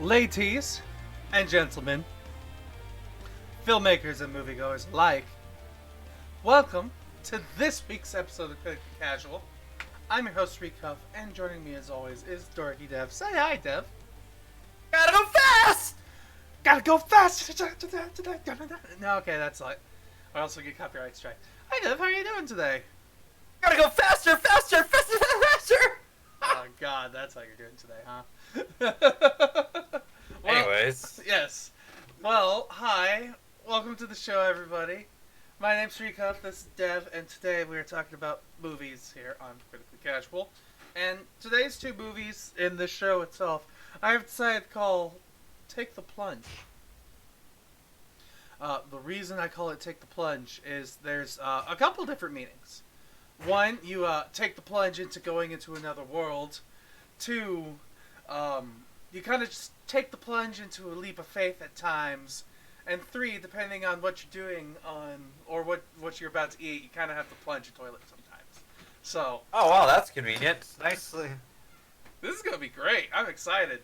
Ladies and gentlemen, filmmakers and moviegoers alike, welcome to this week's episode of Critically Casual. I'm your host, Srekcuf5, and joining me as always is DorkyDev. Say hi, Dev. Gotta go fast! Gotta go fast! No, okay, that's like... I also get copyright strike. Hi, Dev, how are you doing today? Gotta go faster, faster, faster, faster! Oh, God, that's how you're doing today, huh? Well, anyways. Yes. Well, hi. Welcome to the show, everybody. My name's Srekcuf5, this is Dev, and today we are talking about movies here on Critically Casual. And today's two movies in the show itself, I have decided to call Take the Plunge. The reason I call it Take the Plunge is there's a couple different meanings. One, you take the plunge into going into another world. Two, you kind of just take the plunge into a leap of faith at times. And three, depending on what you're doing or what you're about to eat, you kind of have to plunge a toilet sometimes. So. Oh wow, that's convenient. Nicely. This is gonna be great. I'm excited.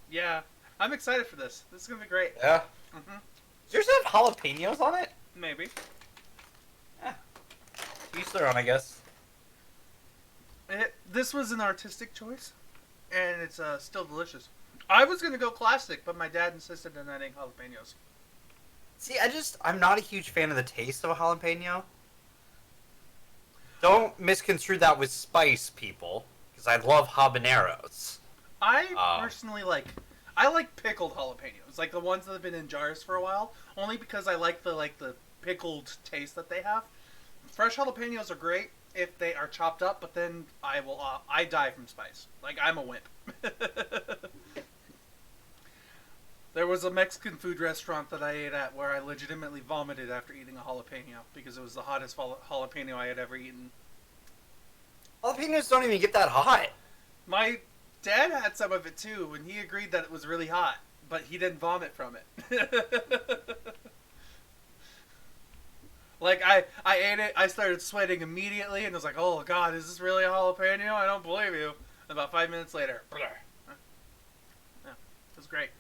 Yeah, I'm excited for this. This is gonna be great. Yeah. Mm-hmm. Does yours have jalapenos on it? Maybe. Yeah. Each their own, I guess. This was an artistic choice, and it's still delicious. I was gonna go classic, but my dad insisted on adding jalapenos. See, I'm not a huge fan of the taste of a jalapeno. Don't misconstrue that with spice, people, because I love habaneros. I personally like pickled jalapenos, like the ones that have been in jars for a while, only because I like the pickled taste that they have. Fresh jalapenos are great if they are chopped up, but then I die from spice. Like, I'm a wimp. There was a Mexican food restaurant that I ate at where I legitimately vomited after eating a jalapeno because it was the hottest jalapeno I had ever eaten. Jalapenos don't even get that hot. My dad had some of it too, and he agreed that it was really hot, but he didn't vomit from it. Like, I ate it, I started sweating immediately, and was like, oh god, is this really a jalapeno? I don't believe you. And about 5 minutes later, blur. Yeah, it was great.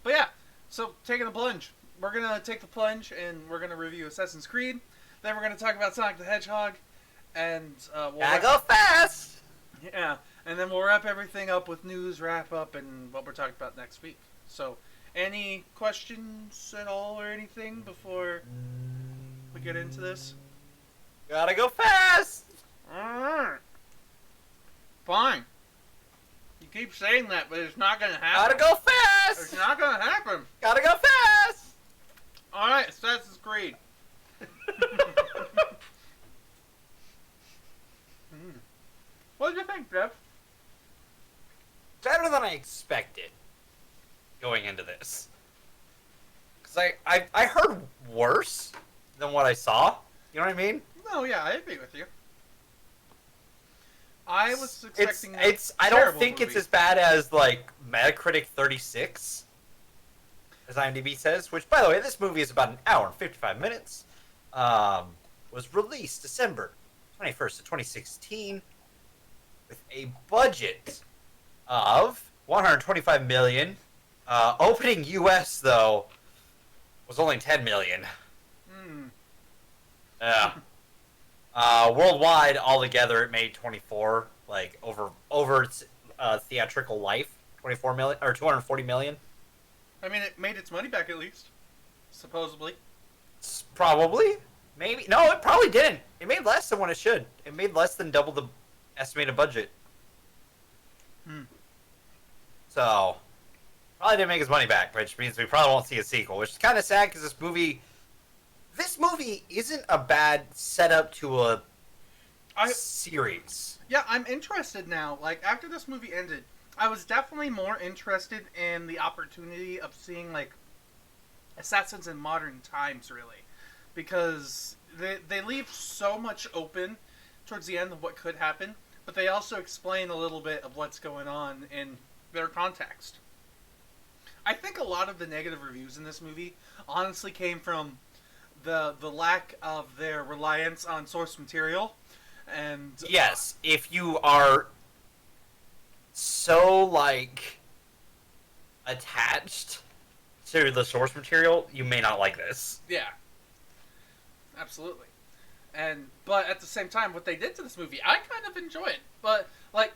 But yeah, so taking the plunge. We're going to take the plunge, and we're going to review Assassin's Creed. Then we're going to talk about Sonic the Hedgehog, and Gotta go fast! Yeah, and then we'll wrap everything up with news, wrap up, and what we're talking about next week. So, any questions at all or anything before we get into this? Gotta go fast! Alright. Fine. You keep saying that, but it's not gonna happen. Gotta go fast! It's not gonna happen. Gotta go fast! Alright, Assassin's Creed. What did you think, Jeff? Better than I expected going into this. Because I heard worse than what I saw. You know what I mean? No, yeah, I agree with you. I was expecting I don't think it's as bad as, like, Metacritic 36, as IMDb says, which, by the way, this movie is about an hour and 55 minutes. Was released December 21st of 2016 with a budget of $125 million. Opening US, though, was only $10 million. Yeah. Worldwide, altogether, it made 24, like, over its theatrical life, 24 million, or 240 million. I mean, it made its money back at least. Supposedly. Probably. Maybe. No, it probably didn't. It made less than what it should. It made less than double the estimated budget. So, probably didn't make his money back, which means we probably won't see a sequel, which is kind of sad because this movie isn't a bad setup to a series. Yeah, I'm interested now. Like, after this movie ended, I was definitely more interested in the opportunity of seeing, like, assassins in modern times, really. Because they leave so much open towards the end of what could happen, but they also explain a little bit of what's going on in their context. I think a lot of the negative reviews in this movie honestly came from the lack of their reliance on source material. And yes, if you are so, like, attached to the source material, you may not like this. Yeah. Absolutely. But at the same time, what they did to this movie, I kind of enjoy it. But, like,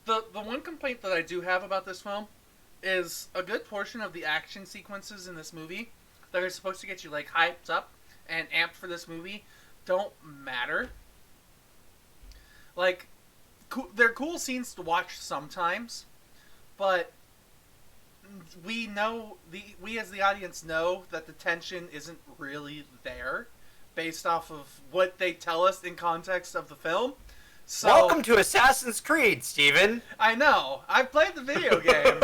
the one complaint that I do have about this film is a good portion of the action sequences in this movie that are supposed to get you, like, hyped up and amped for this movie don't matter. Like, they're cool scenes to watch sometimes, but we as the audience know that the tension isn't really there based off of what they tell us in context of the film. So, welcome to Assassin's Creed, Steven. I know. I've played the video game.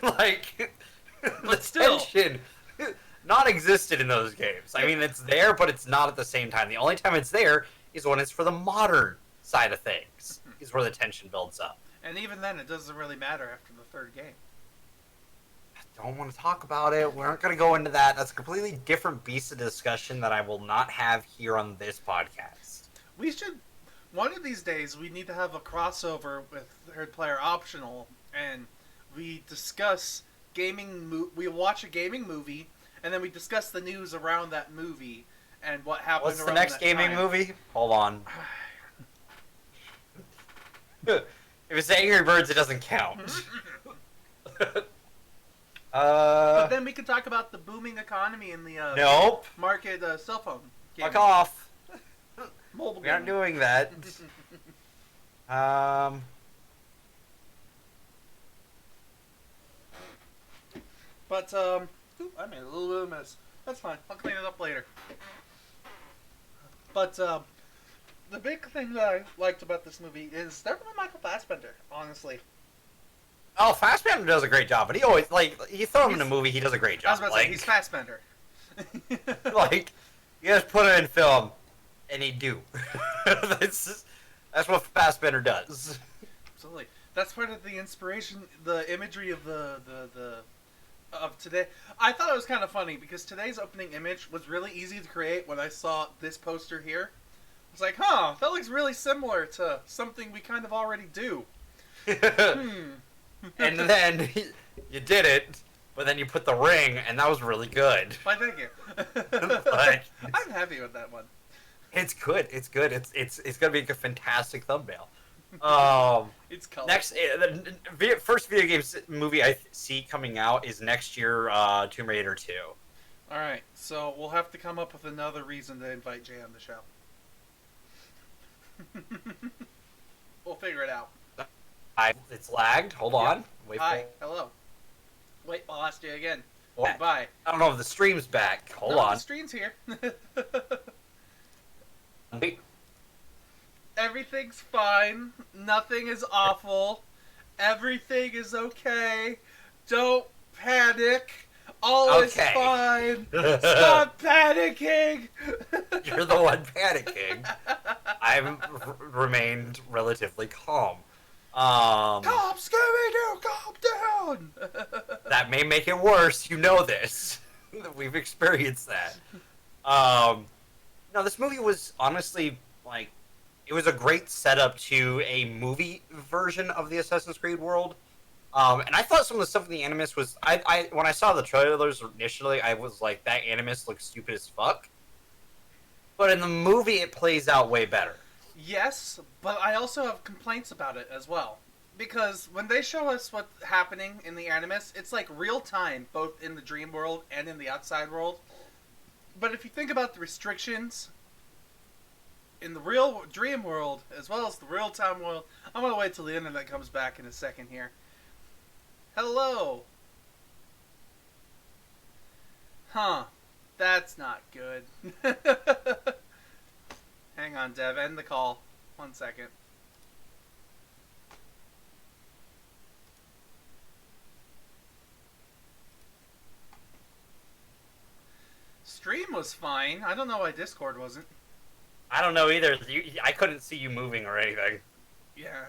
Like, But the still. tension non-existed in those games. I mean, it's there, but it's not at the same time. The only time it's there is when it's for the modern side of things, is where the tension builds up. And even then, it doesn't really matter after the third game. I don't want to talk about it. We aren't going to go into that. That's a completely different beast of discussion that I will not have here on this podcast. We should... One of these days, we need to have a crossover with third player optional, and we discuss gaming... We watch a gaming movie, and then we discuss the news around that movie, and what happened What's around the next that gaming time. movie? Hold on. If it's Angry Birds, it doesn't count. But then we can talk about the booming economy in the Nope. market cell phone gaming. Fuck off. Mobile We aren't gaming. doing that. But, I made a little bit of a mess. That's fine. I'll clean it up later. But, the big thing that I liked about this movie is definitely Michael Fassbender, honestly. Oh, Fassbender does a great job, but he always, like, you throw him in a He's- movie, he does a great I was job. about to say, he's Fassbender. Like, you just put him in film, and he'd do. That's what Fassbender does. Absolutely. That's part of the inspiration, the imagery of of today. I thought it was kind of funny because today's opening image was really easy to create when I saw this poster here. I was like, huh, that looks really similar to something we kind of already do. And then you did it, but then you put the ring, and that was really good. Why, thank you. Like, I'm happy with that one. it's good. It's good. It's gonna be a fantastic thumbnail. It's color. Next, the first video game movie I see coming out is next year, Tomb Raider 2. Alright, so we'll have to come up with another reason to invite Jay on the show. We'll figure it out. It's lagged. Hold on. Wait Hi, for hello. Wait, I lost you again. What? Bye. I don't know if the stream's back. Hold No, on. the stream's here. Wait. Everything's fine. Nothing is awful. Everything is okay. Don't panic. All is Okay. fine. Stop panicking. You're the one panicking. I've remained relatively calm. Calm, Scooby-Doo, calm down. That may make it worse. You know this. We've experienced that. No, this movie was honestly, like, it was a great setup to a movie version of the Assassin's Creed world. And I thought some of the stuff in the Animus was... when I saw the trailers initially, I was like, that Animus looks stupid as fuck. But in the movie, it plays out way better. Yes, but I also have complaints about it as well. Because when they show us what's happening in the Animus, it's like real time, both in the dream world and in the outside world. But if you think about the restrictions in the real dream world, as well as the real time world, I'm going to wait till the internet comes back in a second here. Hello! Huh. That's not good. Hang on, Dev. End the call. 1 second. Stream was fine. I don't know why Discord wasn't. I don't know either. I couldn't see you moving or anything. Yeah.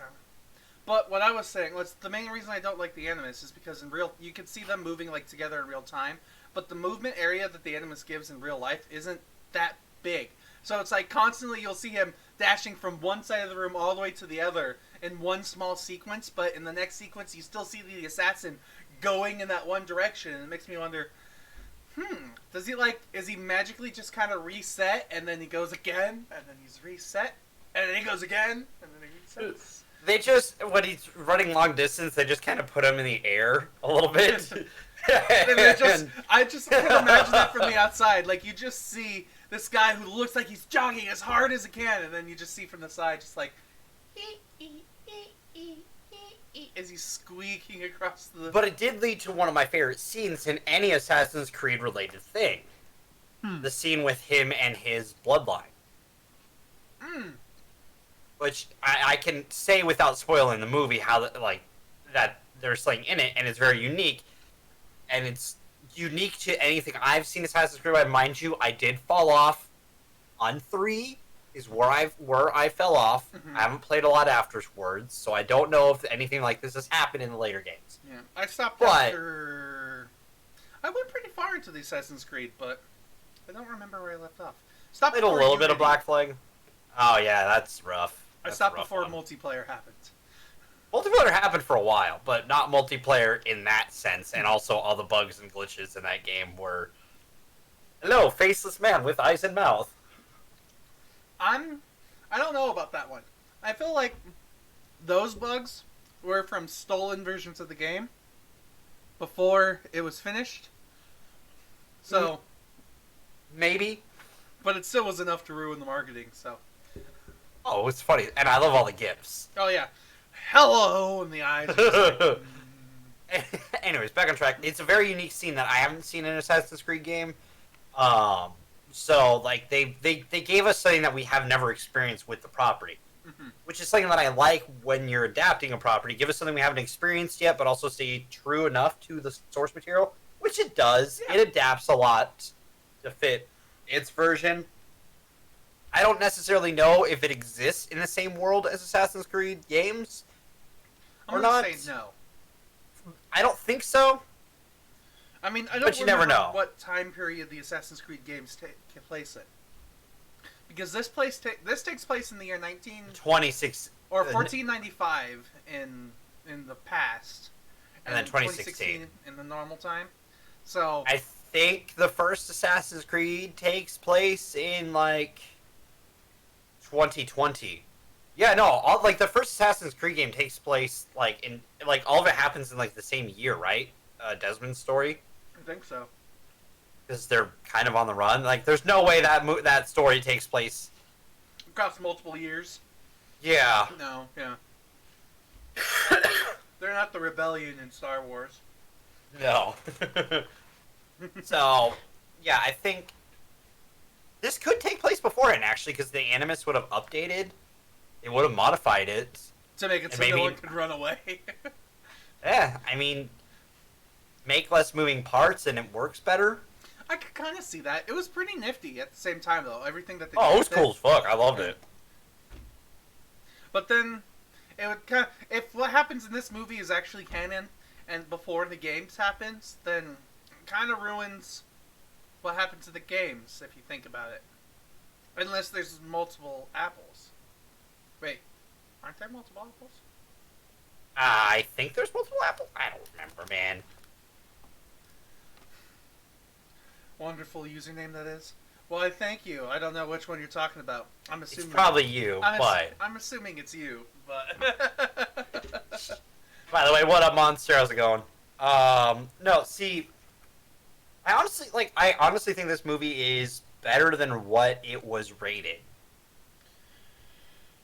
But what I was saying was the main reason I don't like the Animus is because in real you can see them moving like together in real time, but the movement area that the Animus gives in real life isn't that big. So it's like constantly you'll see him dashing from one side of the room all the way to the other in one small sequence, but in the next sequence you still see the assassin going in that one direction, and it makes me wonder, does he is he magically just kind of reset, and then he goes again, and then he's reset, and then he goes again, and then he resets? They just, when he's running long distance, they just kind of put him in the air a little bit. I just can imagine that from the outside. Like, you just see this guy who looks like he's jogging as hard as he can, and then you just see from the side, just like, as he's squeaking across the... But it did lead to one of my favorite scenes in any Assassin's Creed related thing. The scene with him and his bloodline. which I can say without spoiling the movie how like that there's something in it, and it's very unique, and it's unique to anything I've seen Assassin's Creed. Mind you, I did fall off on 3. Is where I fell off. Mm-hmm. I haven't played a lot afterwards, so I don't know if anything like this has happened in the later games. Yeah, I stopped after. I went pretty far into the Assassin's Creed, but I don't remember where I left off. Stopped played a little bit of Black Flag. Oh yeah, that's rough. I stopped before multiplayer happened. Multiplayer happened for a while, but not multiplayer in that sense, and also all the bugs and glitches in that game were... Hello, faceless man with eyes and mouth. I don't know about that one. I feel like those bugs were from stolen versions of the game before it was finished. So... Maybe. But it still was enough to ruin the marketing, so... Oh, it's funny. And I love all the GIFs. Oh, yeah. Hello in the eyes. Anyways, back on track. It's a very unique scene that I haven't seen in an Assassin's Creed game. So, like, they gave us something that we have never experienced with the property. Mm-hmm. Which is something that I like when you're adapting a property. Give us something we haven't experienced yet, but also stay true enough to the source material. Which it does. Yeah. It adapts a lot to fit its version. I don't necessarily know if it exists in the same world as Assassin's Creed games. I'm gonna say no. I don't think so. I mean, I don't but you never know what time period the Assassin's Creed games take place in. Because this takes place in the year 26 or 1495 in the past, and then 2016 in the normal time. So I think the first Assassin's Creed takes place in like 2020. Yeah, no, all like the first Assassin's Creed game takes place like in like all of it happens in like the same year, right? Desmond's story. I think so. Because they're kind of on the run. Like, there's no way that story takes place across multiple years. Yeah. No. Yeah. They're not the rebellion in Star Wars. No. So, yeah, I think this could take place beforehand, actually, because the Animus would have updated. They would have modified it. To make it so no one could run away. Yeah, I mean, make less moving parts and it works better. I could kind of see that. It was pretty nifty at the same time, though. Everything that they did. Oh, it was cool as fuck. I loved it. But then, it would kind of... If what happens in this movie is actually canon, and before the games happens, then it kind of ruins what happened to the games, if you think about it. Unless there's multiple apples. Wait, aren't there multiple apples? I think there's multiple apples. I don't remember, man. Wonderful username that is. Well, I thank you. I don't know which one you're talking about. I'm assuming it's probably you, but I'm assuming it's you. But by the way, what up, monster? How's it going? No, see, I honestly think this movie is better than what it was rated.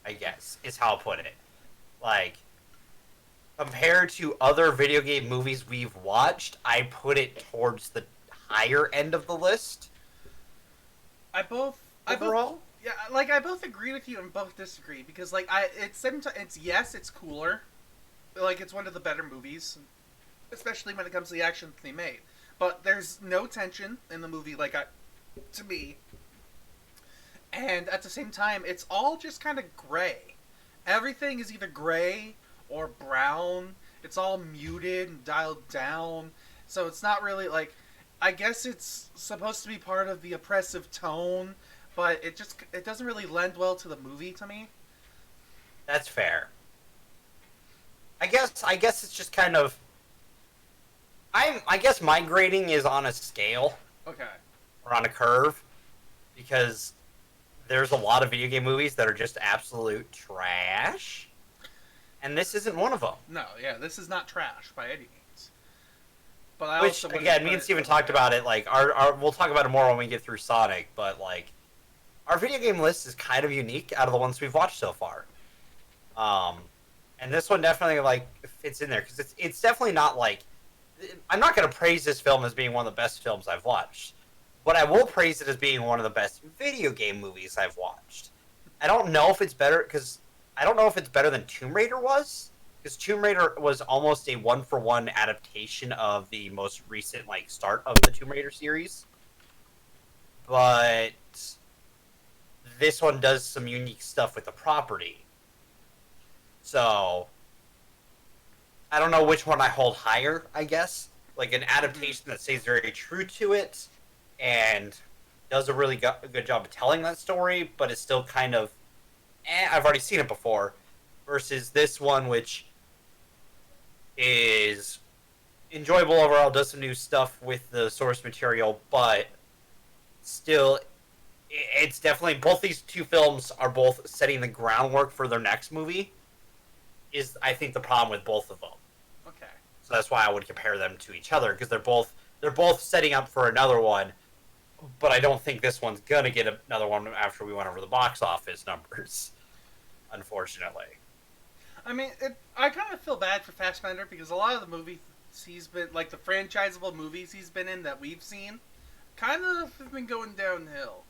I guess is how I'll put it. Like, compared to other video game movies we've watched, I put it towards the higher end of the list. I both agree with you and both disagree because it's cooler, like it's one of the better movies, especially when it comes to the action they made. But there's no tension in the movie, to me. And at the same time, it's all just kind of gray. Everything is either gray or brown. It's all muted and dialed down. So it's not really like... I guess it's supposed to be part of the oppressive tone, but it doesn't really lend well to the movie to me. That's fair. I guess it's just kind of... I guess my grading is on a scale. Okay. Or on a curve. Because... there's a lot of video game movies that are just absolute trash. And this isn't one of them. No, yeah, this is not trash by any means. But Which, again, me and Steven talked about it, like, we'll talk about it more when we get through Sonic, but, like, our video game list is kind of unique out of the ones we've watched so far. And this one definitely, like, fits in there, because it's definitely not, like... I'm not going to praise this film as being one of the best films I've watched. But I will praise it as being one of the best video game movies I've watched. I don't know if it's better, because I don't know if it's better than Tomb Raider was, because Tomb Raider was almost a one-for-one adaptation of the most recent like start of the Tomb Raider series. But this one does some unique stuff with the property. So I don't know which one I hold higher, I guess. Like an adaptation that stays very true to it and does a really good job of telling that story, but it's still kind of, I've already seen it before, versus this one, which is enjoyable overall, does some new stuff with the source material, but still, it's definitely, both these two films are both setting the groundwork for their next movie, is, I think, the problem with both of them. Okay. So that's why I would compare them to each other, because they're both setting up for another one, but I don't think this one's gonna get another one after we went over the box office numbers, unfortunately. I mean, I kind of feel bad for Fassbender because a lot of the movies he's been, like the franchisable movies he's been in that we've seen, kind of have been going downhill.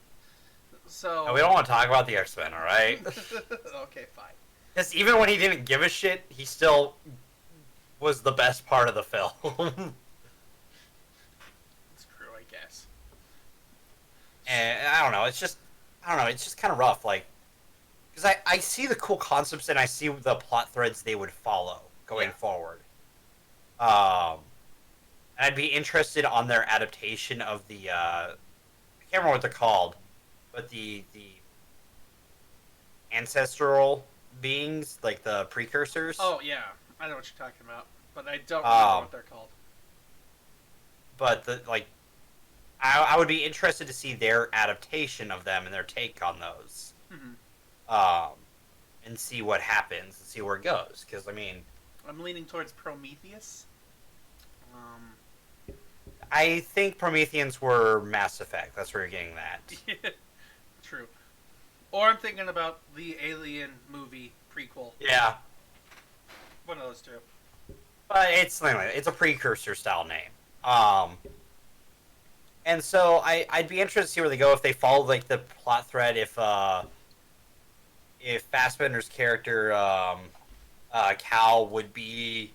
So No, we don't want to talk about the X-Men, all right? Okay, fine. Because even when he didn't give a shit, he still was the best part of the film. It's true, I guess. And I don't know. It's just kind of rough. Like, because I see the cool concepts and I see the plot threads they would follow going forward. I'd be interested on their adaptation of the I can't remember what they're called, but the ancestral beings, like the precursors. Oh yeah, I know what you're talking about, but I don't remember what they're called. But I would be interested to see their adaptation of them and their take on those. And see what happens and see where it goes. Because, I mean, I'm leaning towards Prometheus. I think Prometheans were Mass Effect. That's where you're getting that. True. Or I'm thinking about the Alien movie prequel. Yeah. One of those two. But it's a precursor style name. And so I'd be interested to see where they go if they follow like the plot thread. If Fassbender's character Cal would be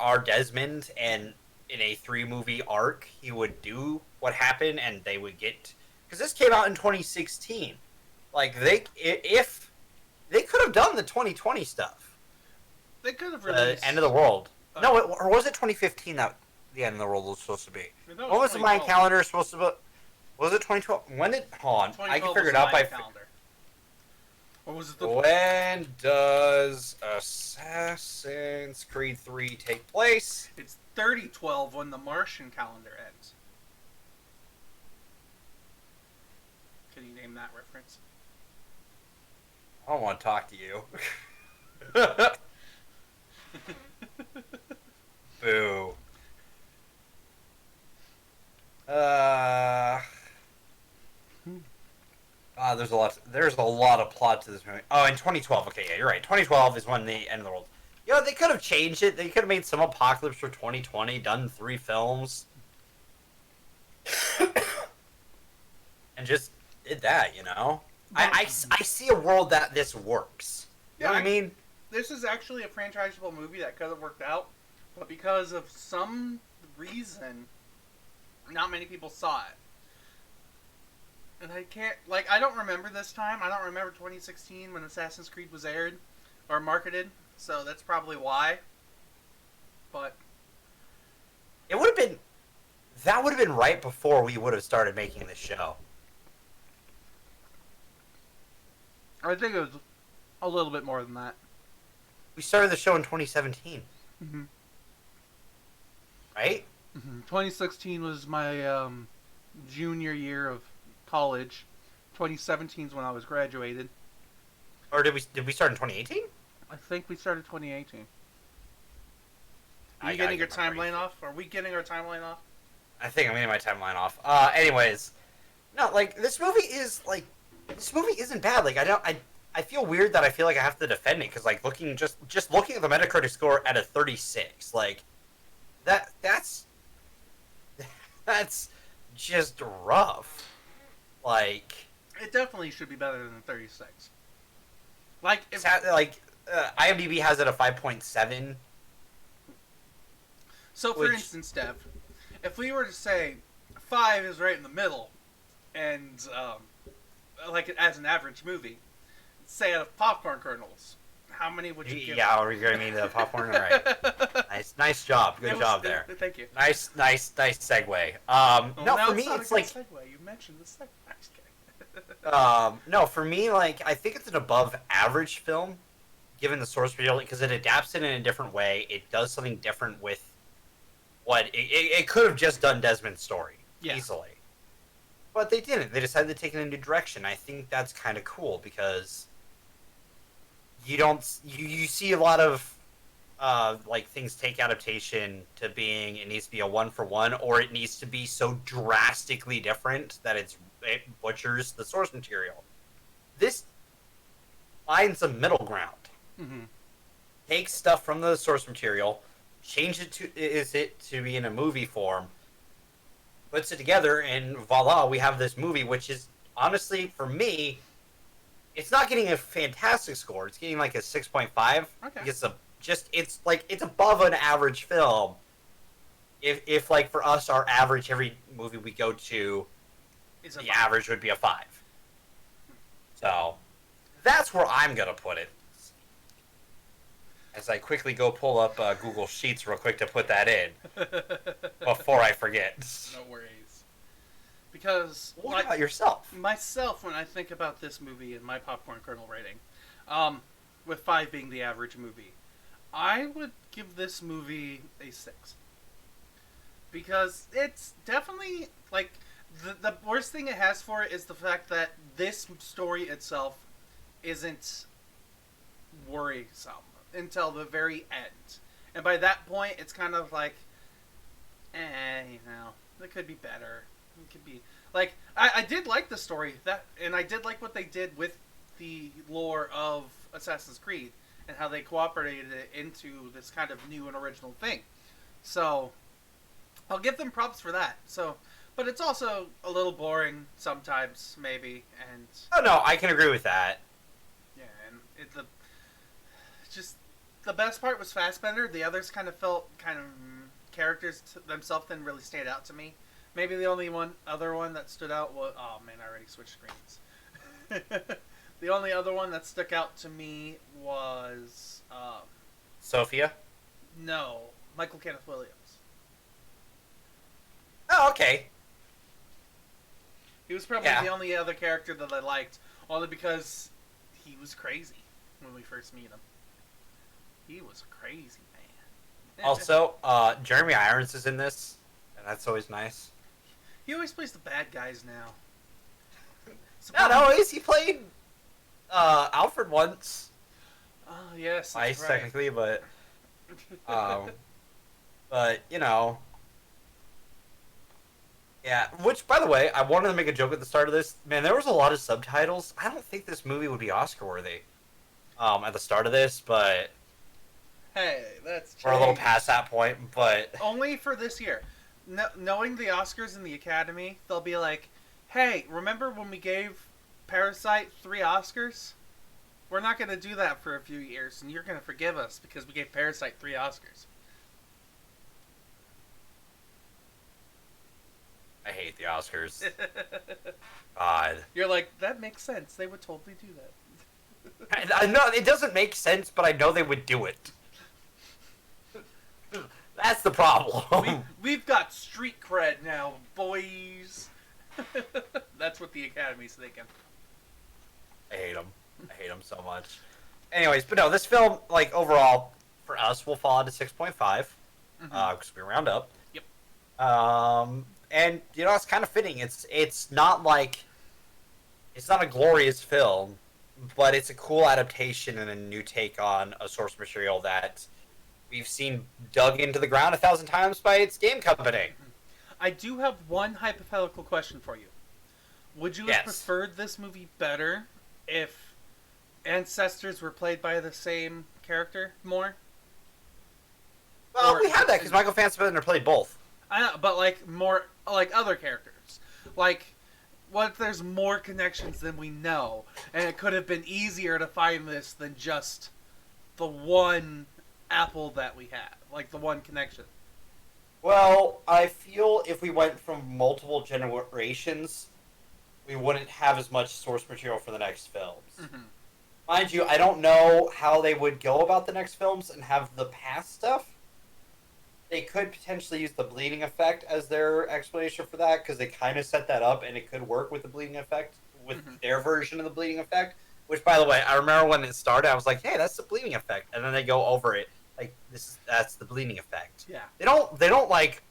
our Desmond, and in a 3-movie arc he would do what happened, and they would get, because this came out in 2016. Like if they could have done the 2020 stuff. They could have released the end of the world. No, or was it 2015 that the end of the world was supposed to be? What was the Mayan calendar supposed to be? Was it 2012? When did hold on? I can figure it out by calendar. Or was it when does Assassin's Creed 3 take place? It's 3012 when the Martian calendar ends. Can you name that reference? I don't want to talk to you. Boo. There's a lot of plot to this movie. Oh, in 2012. Okay, yeah, you're right. 2012 is when the end of the world. You know, they could have changed it. They could have made some apocalypse for 2020, done 3 films, and just did that. You know, I see a world that this works. You know what I mean? This is actually a franchisable movie that could have worked out, but because of some reason, not many people saw it. And I don't remember this time. I don't remember 2016 when Assassin's Creed was aired or marketed, so that's probably why. But that would have been right before we would have started making this show. I think it was a little bit more than that. We started the show in 2017. Mm-hmm. Right? Mm-hmm. 2016 was my junior year of college. 2017 is when I was graduated. Or did we start in 2018? I think we started 2018. Are you getting your timeline off? Are we getting our timeline off? I think I'm getting my timeline off. Anyways, no, like this movie isn't bad. Like I feel weird that I feel like I have to defend it because like looking at the Metacritic score at a 36, like that's just rough. Like it definitely should be better than 36. Like, if, IMDb has it a 5.7. so for instance, Dev, if we were to say 5 is right in the middle, and like as an average movie, say out of popcorn kernels, how many would you give? Yeah, are you going to mean the popcorn? All right. Nice job. Good job there. Thank you. Nice segue. No, for me, it's like segue. You mentioned the segue. I'm just kidding. No, for me, like I think it's an above average film, given the source material, because it adapts it in a different way. It does something different with what it could have just done Desmond's story easily, but they didn't. They decided to take it in a new direction. I think that's kind of cool because you see a lot of like things take adaptation to being it needs to be a 1-for-1, or it needs to be so drastically different that it butchers the source material. This finds a middle ground. Mm-hmm. Takes stuff from the source material, change it to be in a movie form, puts it together, and voila, we have this movie, which is honestly, for me, it's not getting a fantastic score. It's getting like a 6.5. Okay. It's above an average film. If like for us, our average every movie we go to, the average would be a 5. So that's where I'm gonna put it. As I quickly go pull up Google Sheets real quick to put that in before I forget. No worries. Because what about yourself? Myself, when I think about this movie and my popcorn kernel rating, with 5 being the average movie, I would give this movie a 6. Because it's definitely, like, the worst thing it has for it is the fact that this story itself isn't worrisome until the very end. And by that point, it's kind of like, it could be better. It could be, like, I did like the story, and I did like what they did with the lore of Assassin's Creed, and how they cooperated it into this kind of new and original thing. So, I'll give them props for that. So, but it's also a little boring sometimes, maybe, and... Oh, no, I can agree with that. Yeah, and the best part was Fassbender. The others kind of felt characters themselves didn't really stand out to me. Maybe the only other one that stood out was... Oh, man, I already switched screens. The only other one that stuck out to me was... Sophia? No, Michael Kenneth Williams. Oh, okay. He was probably the only other character that I liked, only because he was crazy when we first meet him. He was a crazy man. Also, Jeremy Irons is in this, and that's always nice. He always plays the bad guys now. Not always. He played Alfred once. Oh, yes, Twice, right. technically, but... but, you know... Yeah, which, by the way, I wanted to make a joke at the start of this. Man, there was a lot of subtitles. I don't think this movie would be Oscar-worthy at the start of this, but... Hey, that's we're a little past that point, but... Only for this year. Knowing the Oscars and the Academy, they'll be like, hey, remember when we gave Parasite 3 Oscars? We're not going to do that for a few years, and you're going to forgive us because we gave Parasite 3 Oscars. I hate the Oscars. God. You're like, that makes sense. They would totally do that. I know, it doesn't make sense, but I know they would do it. That's the problem. We've got street cred now, boys. That's what the Academy's thinking. I hate them so much. Anyways, but no, this film, like, overall, for us, will fall into 6.5. Because we round up. Yep. And, you know, it's kind of fitting. It's not like... It's not a glorious film, but it's a cool adaptation and a new take on a source material that we've seen dug into the ground 1,000 times by its game company. I do have one hypothetical question for you. Would you have preferred this movie better if ancestors were played by the same character more? Well, we had that because Michael Fassbender played both. I know, but like more like other characters. Like what if there's more connections than we know, and it could have been easier to find this than just the one apple that we have, like the one connection. Well, I feel if we went from multiple generations, we wouldn't have as much source material for the next films. Mm-hmm. Mind you, I don't know how they would go about the next films and have the past stuff. They could potentially use the bleeding effect as their explanation for that, because they kind of set that up, and it could work with the bleeding effect, with their version of the bleeding effect. Which, by the way, I remember when it started, I was like, "Hey, that's the bleeding effect," and then they go over it like, that's the bleeding effect. Yeah. They don't like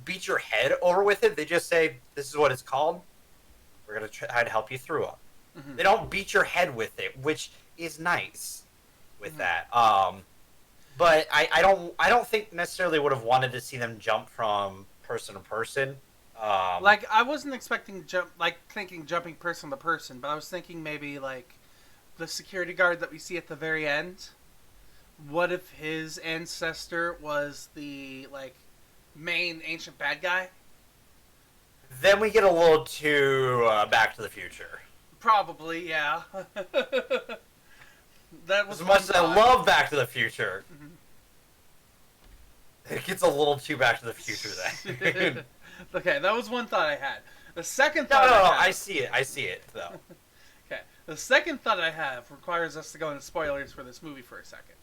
beat your head over with it. They just say, "This is what it's called. We're gonna try to help you through it." Mm-hmm. They don't beat your head with it, which is nice with that. But I don't think necessarily would have wanted to see them jump from person to person. Like, I wasn't expecting thinking jumping person to person, but I was thinking maybe like the security guard that we see at the very end. What if his ancestor was the main ancient bad guy? Then we get a little too Back to the Future. Probably, yeah. That was as much as I love Back to the Future. Mm-hmm. It gets a little too Back to the Future then. Okay, that was one thought I had. The second thought I see it, though. Okay, the second thought I have requires us to go into spoilers for this movie for a second.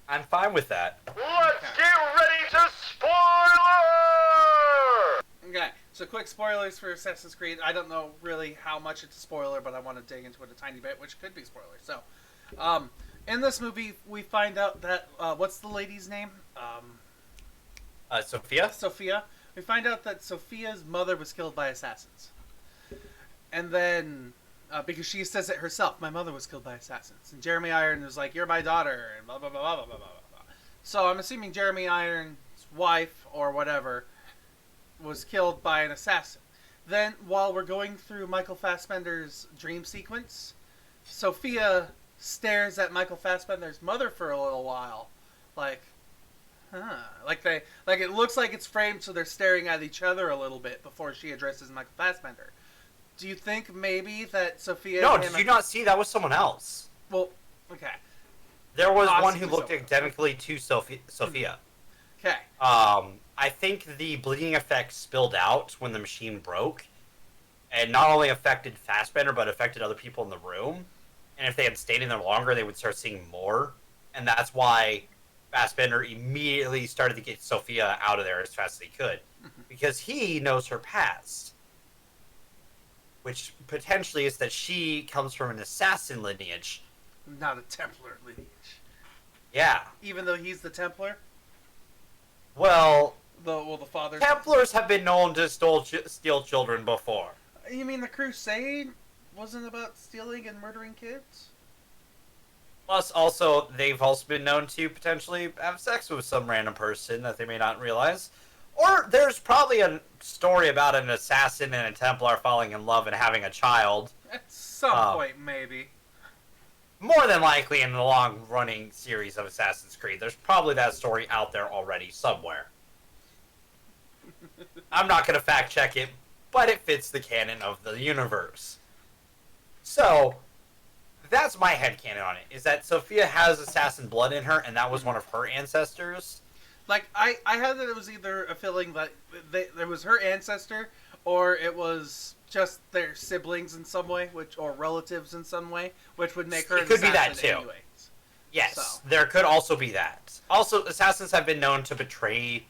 I'm fine with that. Let's get ready to spoiler! Okay, so quick spoilers for Assassin's Creed. I don't know really how much it's a spoiler, but I want to dig into it a tiny bit, which could be spoilers. So, in this movie, we find out that, what's the lady's name? Sophia? Sophia. We find out that Sophia's mother was killed by assassins. And then, because she says it herself, my mother was killed by assassins. And Jeremy Irons was like, "You're my daughter," and blah, blah, blah, blah, blah, blah, blah, blah. So I'm assuming Jeremy Irons' wife, or whatever, was killed by an assassin. Then, while we're going through Michael Fassbender's dream sequence, Sophia stares at Michael Fassbender's mother for a little while, like, huh. Like it looks like it's framed so they're staring at each other a little bit before she addresses Michael Fassbender. Do you think maybe that Sophia... No, did you not see? That was someone else. Well, okay. There was one who looked identically to Sophia. Okay. I think the bleeding effect spilled out when the machine broke, and not only affected Fassbender, but affected other people in the room. And if they had stayed in there longer, they would start seeing more. And that's why Fassbender immediately started to get Sophia out of there as fast as he could. Because he knows her past. Which potentially is that she comes from an assassin lineage. Not a Templar lineage. Yeah. Even though he's the Templar? Well... the father... Templars have been known to steal children before. You mean the Crusade wasn't about stealing and murdering kids? Plus, also, they've also been known to potentially have sex with some random person that they may not realize. Or there's probably a story about an assassin and a Templar falling in love and having a child. At some point, maybe. More than likely in the long-running series of Assassin's Creed. There's probably that story out there already somewhere. I'm not going to fact-check it, but it fits the canon of the universe. So, that's my headcanon on it, is that Sophia has assassin blood in her, and that was one of her ancestors. Like, I had that it was either a feeling that there was her ancestor, or it was just their siblings in some way, or relatives in some way, which would make her an assassin. It could be that too. Anyways. Yes, so. There could also be that. Also, assassins have been known to betray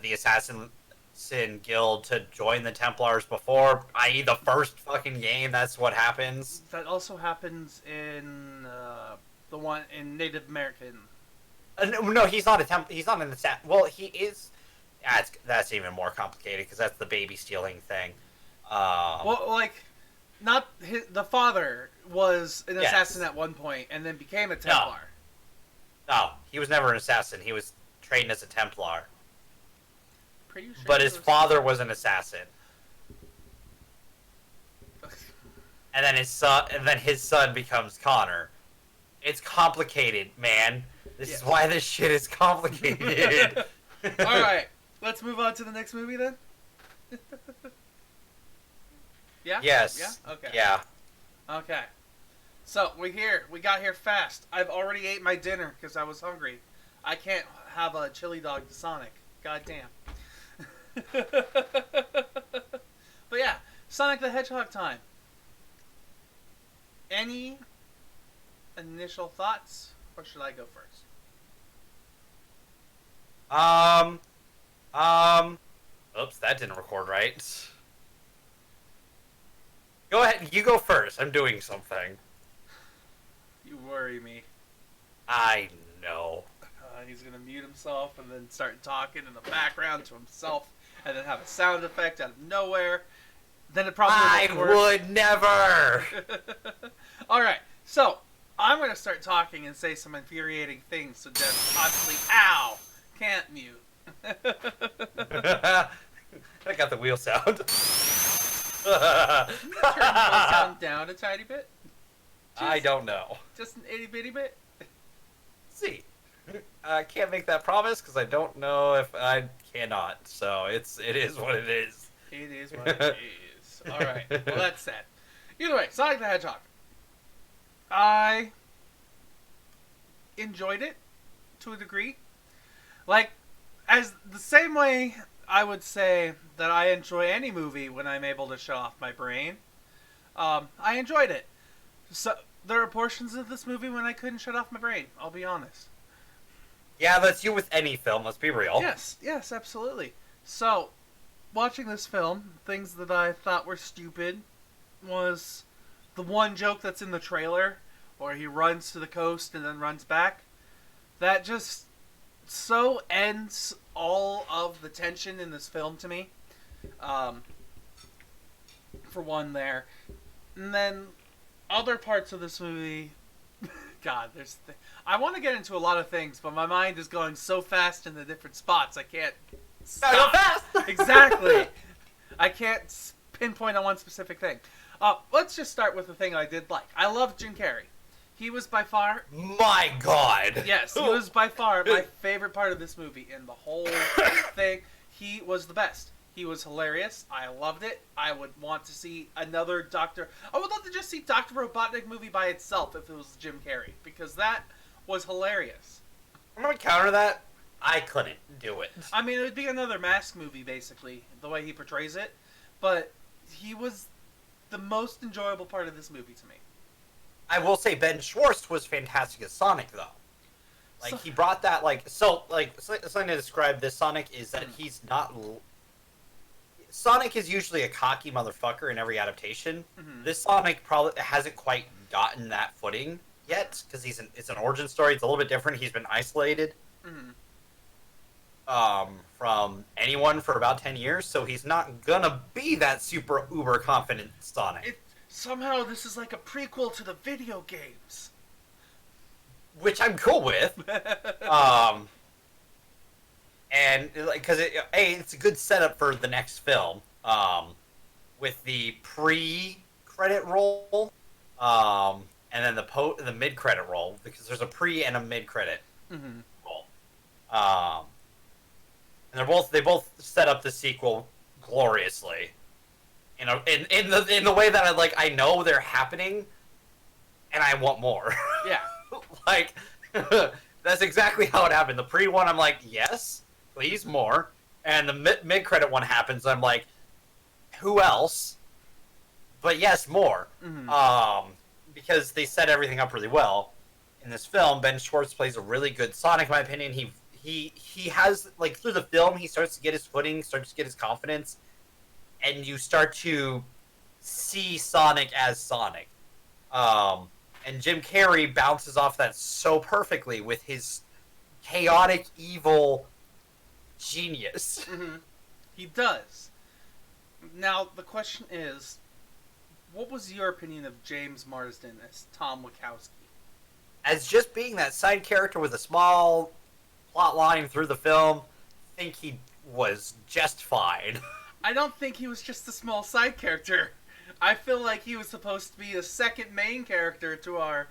the assassin guild to join the Templars before, i.e. the first fucking game. That's what happens. That also happens in the one in Native American. No, he's not a he's not an assassin. Well, he is. That's even more complicated because that's the baby stealing thing. Well, like, not the father was an assassin at one point and then became a Templar. No, he was never an assassin. He was trained as a Templar. Pretty sure but his father was an assassin. And then his son becomes Connor. It's complicated, man. This is why this shit is complicated. Alright, let's move on to the next movie then. Yeah? Yes. Yeah? Okay. Yeah. Okay. So, we got here fast. I've already ate my dinner because I was hungry. I can't have a chili dog to Sonic. God damn. But yeah, Sonic the Hedgehog time. Any initial thoughts, or should I go first? Oops, that didn't record right. Go ahead, you go first. I'm doing something. You worry me. I know. He's gonna mute himself and then start talking in the background to himself, and then have a sound effect out of nowhere. Then it probably I would never. All right, so I'm gonna start talking and say some infuriating things, so just constantly, ow, can't mute. I got the wheel sound. Turn the wheel sound down a tiny bit. I don't know. Just an itty bitty bit. See, I can't make that promise because I don't know if I cannot. So it is what it is. It is what it is. All right. Well, that's sad. Either way, Sonic the Hedgehog. I enjoyed it to a degree. Like, as the same way I would say that I enjoy any movie when I'm able to shut off my brain. I enjoyed it. So there are portions of this movie when I couldn't shut off my brain. I'll be honest. Yeah, that's you with any film. Let's be real. Yes, absolutely. So, watching this film, things that I thought were stupid was the one joke that's in the trailer, where he runs to the coast and then runs back. That just so ends all of the tension in this film to me. For one there. And then other parts of this movie, God, I want to get into a lot of things, but my mind is going so fast in the different spots, I can't stop. Go fast! Exactly. I can't pinpoint on one specific thing. Let's just start with the thing I did like. I love Jim Carrey. He was by far... My God! Yes, he was by far my favorite part of this movie. In the whole thing, he was the best. He was hilarious. I loved it. I would want to see another Doctor... I would love to just see Dr. Robotnik movie by itself if it was Jim Carrey. Because that was hilarious. I'm going to counter that. I couldn't do it. I mean, it would be another Mask movie, basically, the way he portrays it. But he was the most enjoyable part of this movie to me. I will say Ben Schwartz was fantastic as Sonic, though. Like, he brought that, something to describe this Sonic is that he's not... Sonic is usually a cocky motherfucker in every adaptation. Mm-hmm. This Sonic probably hasn't quite gotten that footing yet, because it's an origin story. It's a little bit different. He's been isolated from anyone for about 10 years, so he's not gonna be that super uber confident Sonic. Somehow this is like a prequel to the video games. Which I'm cool with. And because it's a good setup for the next film, with the pre-credit roll, and then the mid-credit roll, because there's a pre and a mid-credit roll. And they both set up the sequel gloriously. In the way that I know they're happening, and I want more. Yeah. That's exactly how it happened. The pre one, I'm like, yes. Please, more. And the mid-credit one happens, I'm like, who else? But yes, more. Mm-hmm. Because they set everything up really well. In this film, Ben Schwartz plays a really good Sonic, in my opinion. He has, through the film, he starts to get his footing, starts to get his confidence, and you start to see Sonic as Sonic. And Jim Carrey bounces off that so perfectly with his chaotic, evil... genius. Mm-hmm. He does. Now, the question is, what was your opinion of James Marsden as Tom Wachowski? As just being that side character with a small plot line through the film, I think he was just fine. I don't think he was just a small side character. I feel like he was supposed to be a second main character to our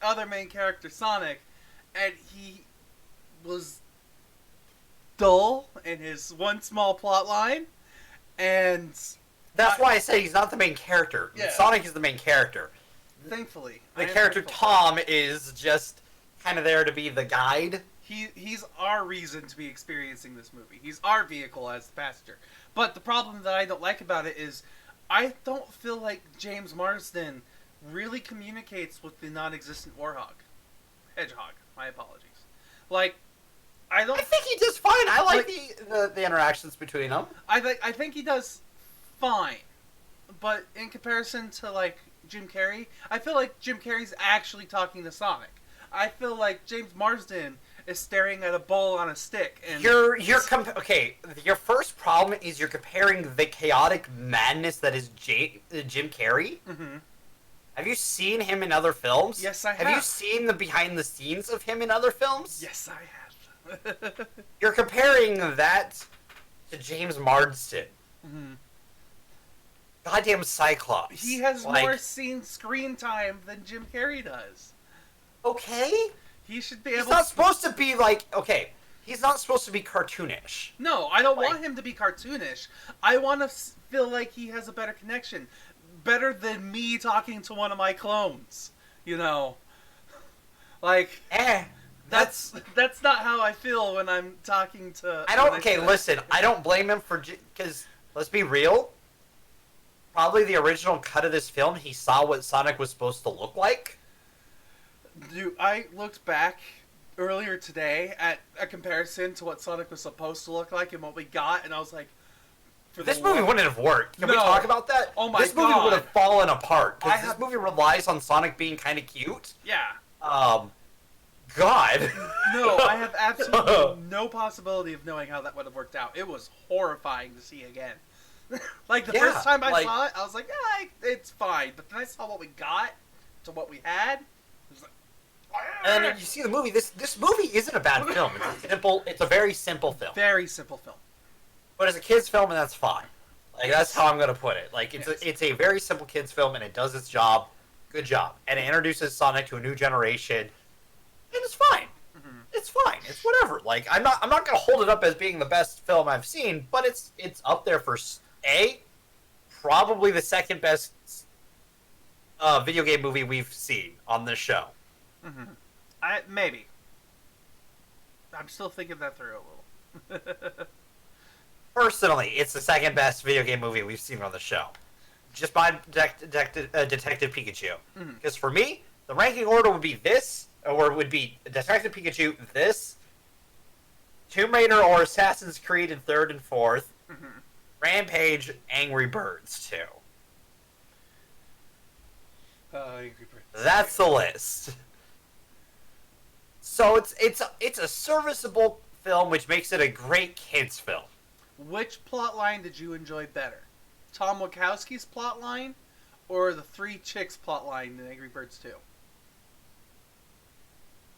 other main character, Sonic, and he was dull in his one small plot line, and That's why I say he's not the main character. Yeah. Sonic is the main character. Thankfully. The character Tom is just kind of there to be the guide. He's our reason to be experiencing this movie. He's our vehicle as the passenger. But the problem that I don't like about it is I don't feel like James Marsden really communicates with the non-existent Hedgehog. My apologies. Like, I think he does fine. I like the interactions between them. I think he does fine. But in comparison to, like, Jim Carrey, I feel like Jim Carrey's actually talking to Sonic. I feel like James Marsden is staring at a ball on a stick. And okay, your first problem is you're comparing the chaotic madness that is Jim Carrey. Mm-hmm. Have you seen him in other films? Yes, I have. Have you seen the behind the scenes of him in other films? Yes, I have. You're comparing that to James Marsden. Mm-hmm. Goddamn Cyclops. He has more screen time than Jim Carrey does. Okay. He should be able. He's not supposed to be like. Okay. He's not supposed to be cartoonish. No, I don't want him to be cartoonish. I want to feel like he has a better connection, better than me talking to one of my clones. You know, like. That's not how I feel when I'm talking to. I don't. Okay, listen. I don't blame him for because let's be real. Probably the original cut of this film, he saw what Sonic was supposed to look like. Dude, I looked back earlier today at a comparison to what Sonic was supposed to look like and what we got, and I was like, this movie wouldn't have worked. Can we talk about that? Oh my God. This movie would have fallen apart because this movie relies on Sonic being kind of cute. Yeah. God. No, I have absolutely no possibility of knowing how that would have worked out. It was horrifying to see again. Like, the first time I saw it, I was like, yeah, it's fine. But then I saw what we got to what we had. It was like, and then you see the movie. This movie isn't a bad film. It's a very simple film. Very simple film. But it's a kid's film, and that's fine. Like, that's how I'm going to put it. Like, it's a very simple kid's film, and it does its job. Good job. And it introduces Sonic to a new generation, and it's fine. Mm-hmm. It's fine. It's whatever. Like, I'm not going to hold it up as being the best film I've seen, but it's up there for probably the second best video game movie we've seen on this show. Mm-hmm. Maybe. I'm still thinking that through a little. Personally, it's the second best video game movie we've seen on the show. Just by Detective Pikachu. Because for me, the ranking order would be this, or it would be Detective Pikachu, this, Tomb Raider or Assassin's Creed in third and fourth, Rampage, Angry Birds 2. Angry Birds. That's the list. So it's a serviceable film, which makes it a great kids film. Which plot line did you enjoy better? Tom Wachowski's plot line, or the Three Chicks plot line in Angry Birds 2?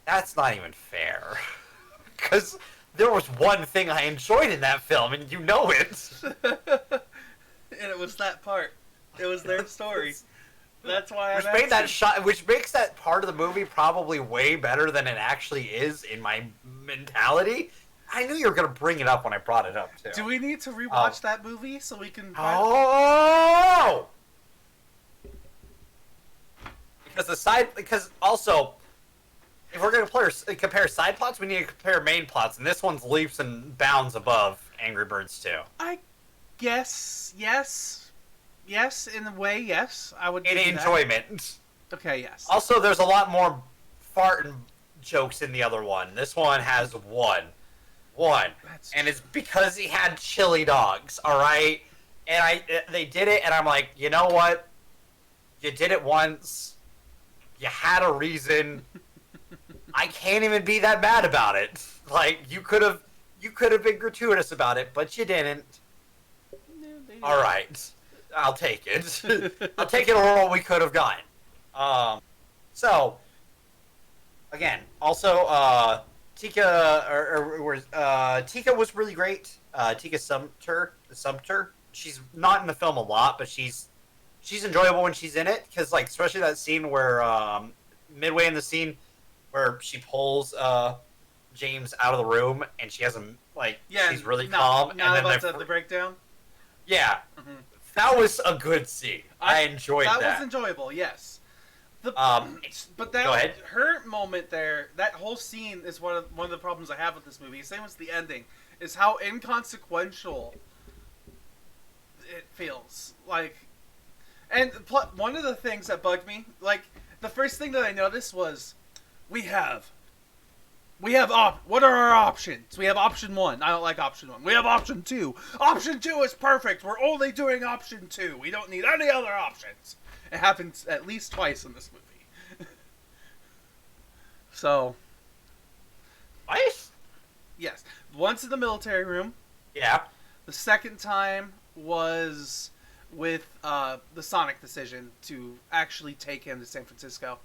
That's not even fair. Because there was one thing I enjoyed in that film, and you know it. And it was that part. It was their story. That's why which makes that part of the movie probably way better than it actually is in my mentality. I knew you were going to bring it up when I brought it up, too. Do we need to rewatch that movie so we can... Oh! Because also, if we're going to compare side plots, we need to compare main plots, and this one's leaps and bounds above Angry Birds 2. I guess, yes. Yes, in a way, yes. I would in enjoyment. Okay, yes. Also, there's a lot more fart and jokes in the other one. This one has one. And it's because he had chili dogs, alright? And they did it, and I'm like, you know what? You did it once. You had a reason. I can't even be that mad about it. Like, you could have been gratuitous about it, but you didn't. No, alright. I'll take it. I'll take it over what we could have gotten. So, again, also, Tika was really great. Tika Sumpter. She's not in the film a lot, but she's enjoyable when she's in it. Because, like, especially that scene where, midway in the scene, where she pulls James out of the room, and she has him, like, she's really calm. Now and then about the breakdown? Yeah. That was a good scene. I enjoyed that. That was enjoyable, yes. But Go ahead. her moment there, that whole scene is one of the problems I have with this movie. Same as the ending, is how inconsequential it feels. Like, and one of the things that bugged me, like, the first thing that I noticed was, what are our options? We have option 1. I don't like option 1. We have option 2. Option 2 is perfect. We're only doing option 2. We don't need any other options. It happens at least twice in this movie. So. Twice? Yes. Once in the military room. Yeah. The second time was with the Sonic decision to actually take him to San Francisco.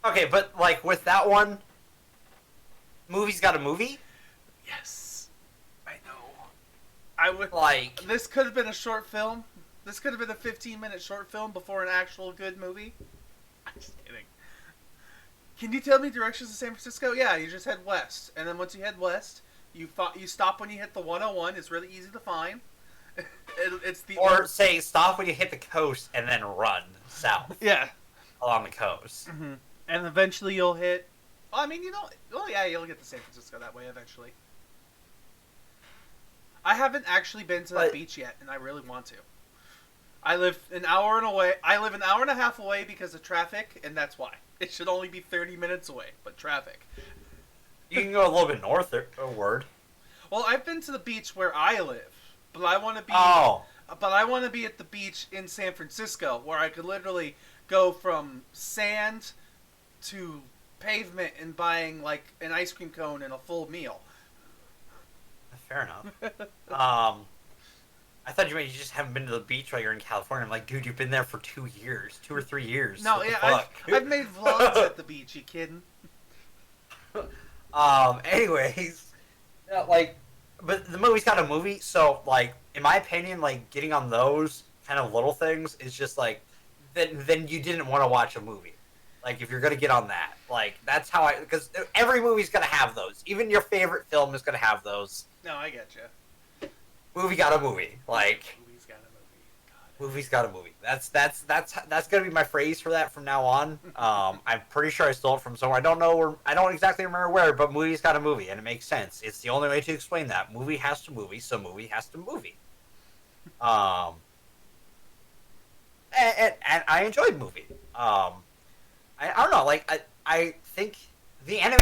Okay, but, like, with that one, movie's got a movie? Yes. I know. I would... Like... This could have been a short film. This could have been a 15-minute short film before an actual good movie. I'm just kidding. Can you tell me directions to San Francisco? Yeah, you just head west. And then once you head west, you stop when you hit the 101. It's really easy to find. Say, stop when you hit the coast and then run south. Yeah. Along the coast. Mm-hmm. And eventually you'll hit... Well, I mean, you'll get to San Francisco that way eventually. I haven't actually been to that beach yet, and I really want to. I live an hour and a half away because of traffic, and that's why. It should only be 30 minutes away, but traffic. You can go a little bit northward. Well, I've been to the beach where I live, but I want to be. But I want to be at the beach in San Francisco, where I could literally go from sand to pavement and buying like an ice cream cone and a full meal. Fair enough. I thought you just haven't been to the beach while you're in California. I'm like, dude, you've been there for 2 or 3 years. No, yeah, I've made vlogs at the beach. You kidding? Anyways, but the movie's got a movie, so like, in my opinion, like getting on those kind of little things is just like, then you didn't want to watch a movie. Like, if you're gonna get on that, like that's how because every movie's gonna have those. Even your favorite film is gonna have those. No, I get you. Movie got a movie. Like, movie's got a movie. Movie's got a movie. That's gonna be my phrase for that from now on. I'm pretty sure I stole it from somewhere. I don't exactly remember where, but movie's got a movie, and it makes sense. It's the only way to explain that. Movie has to movie, so movie has to movie. And I enjoyed movie. I don't know. Like I think the anime.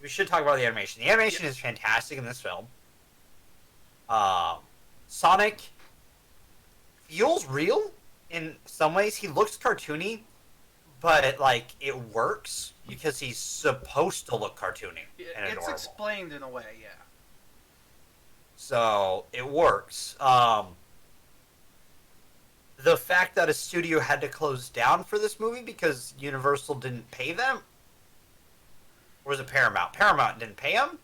We should talk about the animation. The animation is fantastic in this film. Sonic feels real in some ways. He looks cartoony, but like it works because he's supposed to look cartoony and adorable. It's explained in a way, yeah. So it works. The fact that a studio had to close down for this movie because Universal didn't pay them, or was it Paramount? Paramount didn't pay them.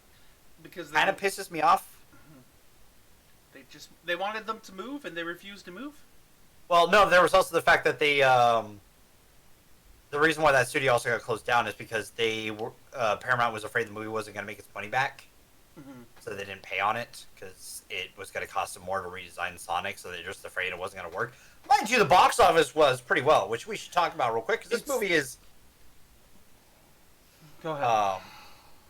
Because kind of pisses me off. They wanted them to move and they refused to move. Well, no, there was also the fact that they the reason why that studio also got closed down is because they were Paramount was afraid the movie wasn't going to make its money back, so they didn't pay on it because it was going to cost them more to redesign Sonic. So they're just afraid it wasn't going to work. Mind you, the box office was pretty well, which we should talk about real quick because this movie is. Go ahead.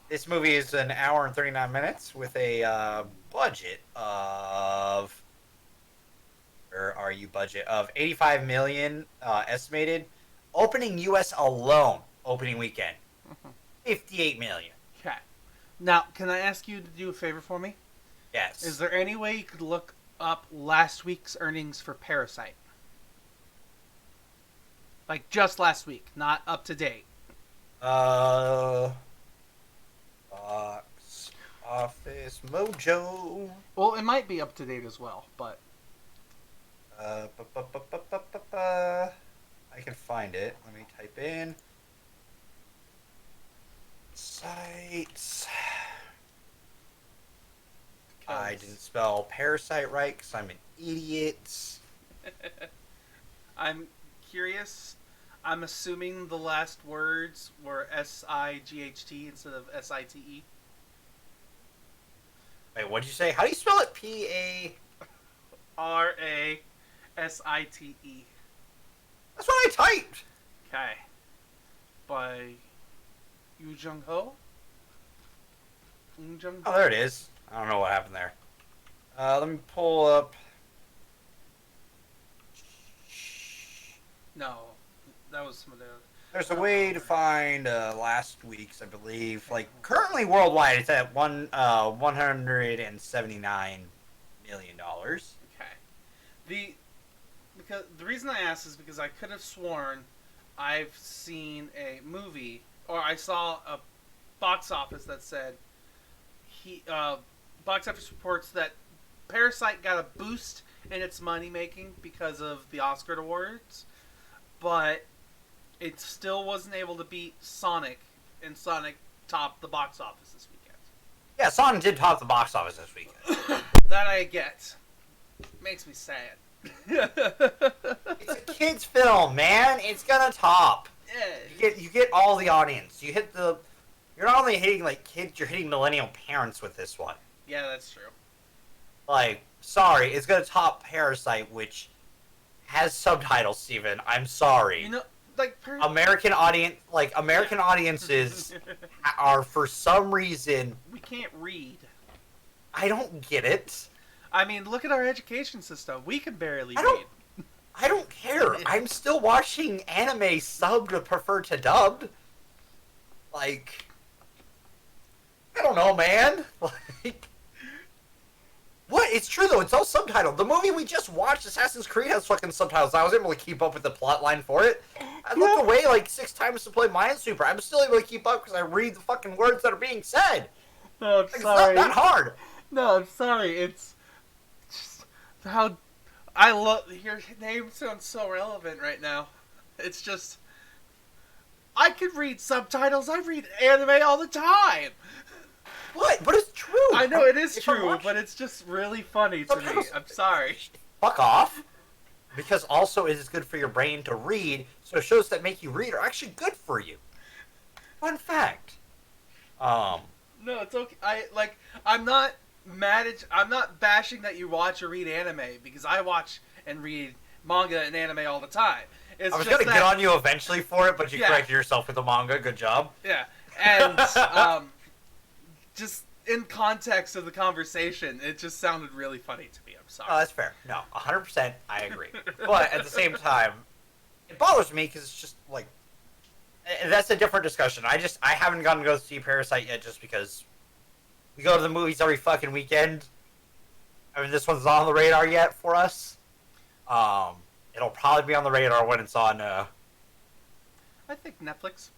This movie is an hour and 39 minutes with a budget of. Where are you? Budget of $85 million estimated. Opening U.S. alone, opening weekend, $58 million. Okay. Now, can I ask you to do a favor for me? Yes. Is there any way you could look up last week's earnings for Parasite? Like, just last week, not up to date. Box Office Mojo. Well, it might be up to date as well, but... I can find it. Let me type in sites. I didn't spell Parasite right because I'm an idiot. I'm curious. I'm assuming the last words were S-I-G-H-T instead of S-I-T-E. Wait, what'd you say? How do you spell it? P-A... Rasite. That's what I typed! Okay. By Yu Jung Ho? Oh, there it is. I don't know what happened there. Let me pull up... No. That was some of the... There's a way to find last week's, I believe. Like, currently worldwide, it's at $179 million. Okay. Because the reason I asked is because I could have sworn I've seen a movie, or I saw a box office that said box office reports that Parasite got a boost in its money making because of the Oscar awards, but it still wasn't able to beat Sonic, and Sonic topped the box office this weekend. Yeah, Sonic did top the box office this weekend. That I get. Makes me sad. It's a kid's film, man. It's gonna top. Yeah. You get all the audience. You're not only hitting like kids, you're hitting millennial parents with this one. Yeah, that's true. Like, sorry, it's gonna top Parasite, which has subtitles, Steven. I'm sorry. You know, like American audiences are, for some reason, we can't read. I don't get it. I mean, look at our education system. We can barely I read. don't care. I'm still watching anime subbed preferred to dubbed. Like, I don't know, man. Like, what? It's true though. It's all subtitled. The movie we just watched, Assassin's Creed, has fucking subtitles. I was able to keep up with the plot line for it. I looked away like 6 times to play Minesweeper. I'm still able to keep up because I read the fucking words that are being said. No, I'm Like, sorry. It's not that hard. No, I'm sorry. It's just how I love your name sounds so relevant right now. It's just I could read subtitles. I read anime all the time. What? But it's true. I know it is If I'm true, watching- but it's just really funny to me. I'm sorry. Fuck off. Because also it is good for your brain to read, so shows that make you read are actually good for you. Fun fact. No, it's okay. I'm not I'm not bashing that you watch or read anime because I watch and read manga and anime all the time. It's I was just gonna get on you eventually for it, but you Yeah. corrected yourself with the manga. Good job. Yeah, and just in context of the conversation, it just sounded really funny to me. I'm sorry. Oh, that's fair. No, 100%, I agree. But at the same time, it bothers me because it's just like that's a different discussion. I haven't gotten to go see Parasite yet, just because we go to the movies every fucking weekend. I mean, this one's not on the radar yet for us. It'll probably be on the radar when it's on I think Netflix.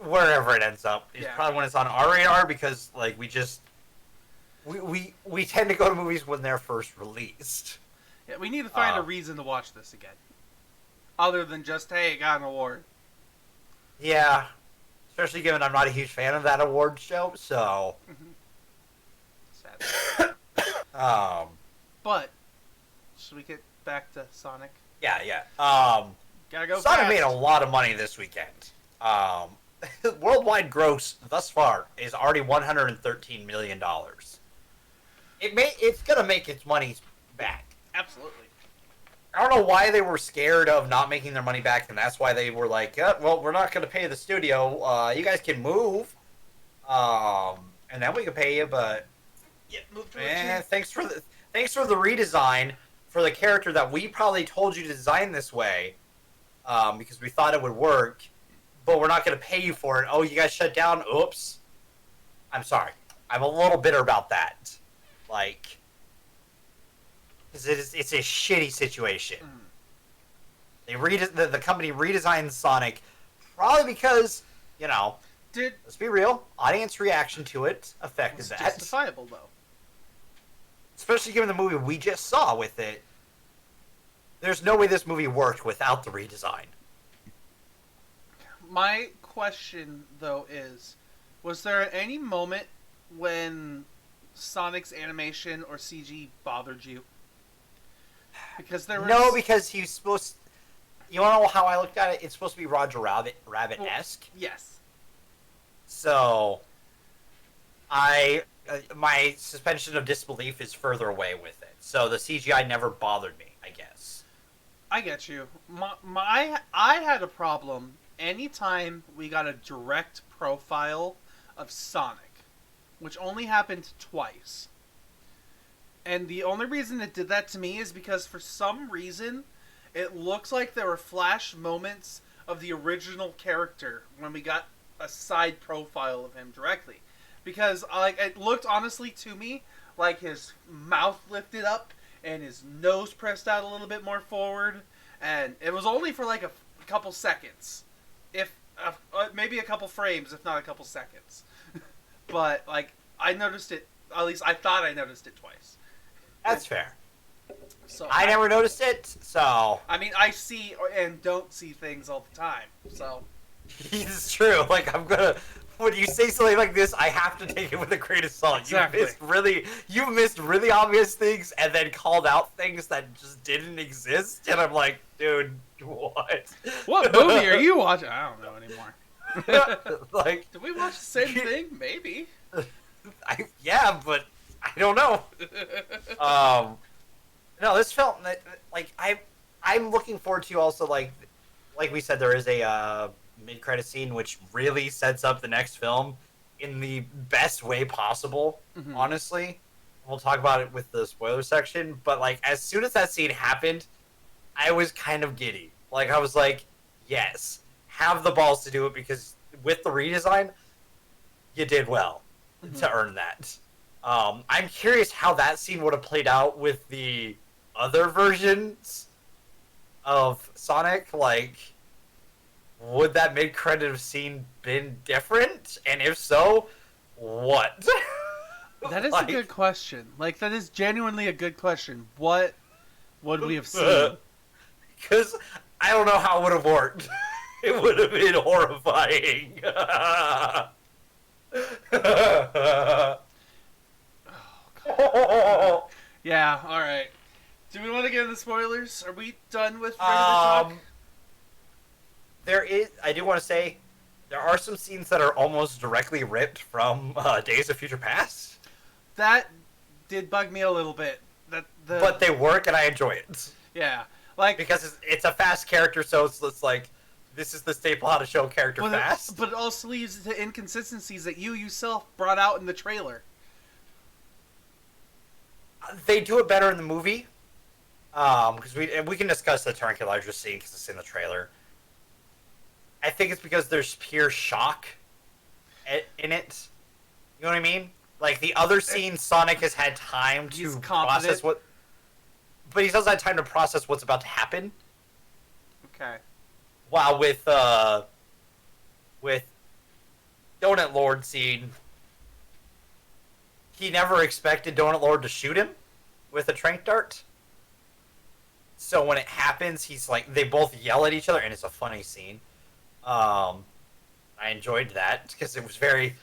wherever it ends up. It's Yeah. probably when it's on our radar because like we tend to go to movies when they're first released. Yeah, we need to find a reason to watch this again, other than just hey, it got an award. Yeah, especially given I'm not a huge fan of that award show. So, Sad. But should we get back to Sonic? yeah. Gotta go. Sonic fast. made a lot of money this weekend. Worldwide gross thus far is already $113 million. It's gonna make its money back. Absolutely. I don't know why they were scared of not making their money back, and that's why they were like, well, we're not gonna pay the studio. You guys can move, and then we can pay you. But Yeah, move to thanks for the redesign for the character that we probably told you to design this way, because we thought it would work. But we're not going to pay you for it. Oh, you guys shut down? Oops. I'm sorry. I'm a little bitter about that. Like, because it's a shitty situation. They the company redesigned Sonic probably because, let's be real, audience reaction to it affected It's that. justifiable though. Especially given the movie we just saw with it. There's no way this movie worked without the redesign. My question, though, is, was there any moment when Sonic's animation or CG bothered you? Because there was... No, because he's supposed... You want to know how I looked at it? It's supposed to be Roger Rabbit-esque. Yes. So, I my suspension of disbelief is further away with it. So the CGI never bothered me, I guess. I get you. I had a problem anytime we got a direct profile of Sonic, which only happened twice. And the only reason it did that to me is because for some reason, it looks like there were flash moments of the original character when we got a side profile of him directly. Because like it looked honestly to me like his mouth lifted up and his nose pressed out a little bit more forward, and it was only for like a couple seconds, if maybe a couple frames, if not a couple seconds. But like I noticed it, at least I thought I noticed it twice. That's fair. So I never noticed it, so... I mean, I see and don't see things all the time, so... It's true. Like, I'm gonna... When you say something like this, I have to take it with a grain of salt. Exactly. You missed really obvious things and then called out things that just didn't exist, and I'm like, dude, what? What movie are you watching? I don't know anymore. Like... Did we watch the same thing? Maybe. Yeah, but I don't know. No, this film, like, I'm looking forward to also, like we said, there is a mid-credit scene which really sets up the next film in the best way possible, honestly. We'll talk about it with the spoiler section, but, like, as soon as that scene happened, I was kind of giddy. Like, I was like, yes, have the balls to do it, because with the redesign, you did well to earn that. I'm curious how that scene would have played out with the other versions of Sonic. Like, would that mid-credit scene been different? And if so, what? That is a good question. Like, that is genuinely a good question. What would we have seen? Because I don't know how it would have worked. It would have been horrifying. Yeah, alright. Do we want to get into spoilers? Are we done with ready to talk? I do want to say, there are some scenes that are almost directly ripped from Days of Future Past. That did bug me a little bit. But they work, and I enjoy it. Yeah. Like, because it's a fast character, so it's like, this is the staple how to show a character fast. But it also leads to inconsistencies that you yourself brought out in the trailer. They do it better in the movie. Because we can discuss the Tranquilizer scene because it's in the trailer. I think it's because there's pure shock in it. You know what I mean? Like, the other scene, Sonic has had time to process what... But he's also had time to process what's about to happen. Okay. While with Donut Lord scene, he never expected Donut Lord to shoot him with a tranq dart. So when it happens, he's like, they both yell at each other, and it's a funny scene. I enjoyed that because it was very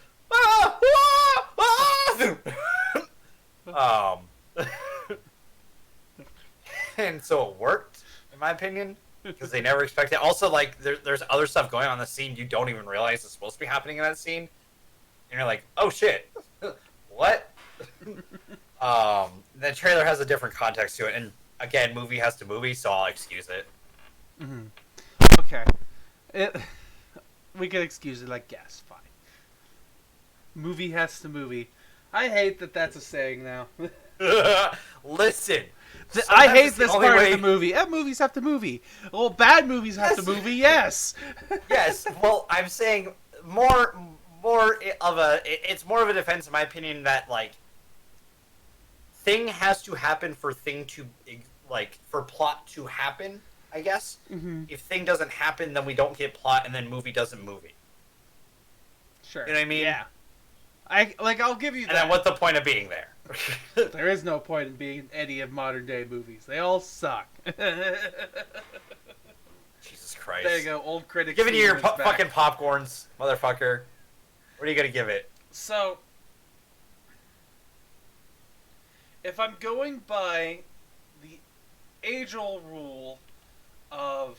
and so it worked, in my opinion, because they never expected it. Also, like, there's other stuff going on in the scene you don't even realize is supposed to be happening in that scene, and you're like, oh shit, what? The trailer has a different context to it, and again, movie has to movie, so I'll excuse it. Okay. We could excuse it, I guess. Fine. Movie has to movie. I hate that that's a saying now. Listen. I hate this part of the movie. Movies have to movie. Well, bad movies have to movie, yes. Yes. Well, I'm saying it's more of a defense, in my opinion, that, like, thing has to happen for for plot to happen, I guess. If thing doesn't happen, then we don't get plot, and then movie doesn't movie. Sure. You know what I mean? Yeah. I'll give you that. And then what's the point of being there? There is no point in being in any of modern day movies. They all suck. Jesus Christ. There you go, old critic. Give it to your fucking popcorns, motherfucker. What are you gonna give it? So, if I'm going by the age-old rule of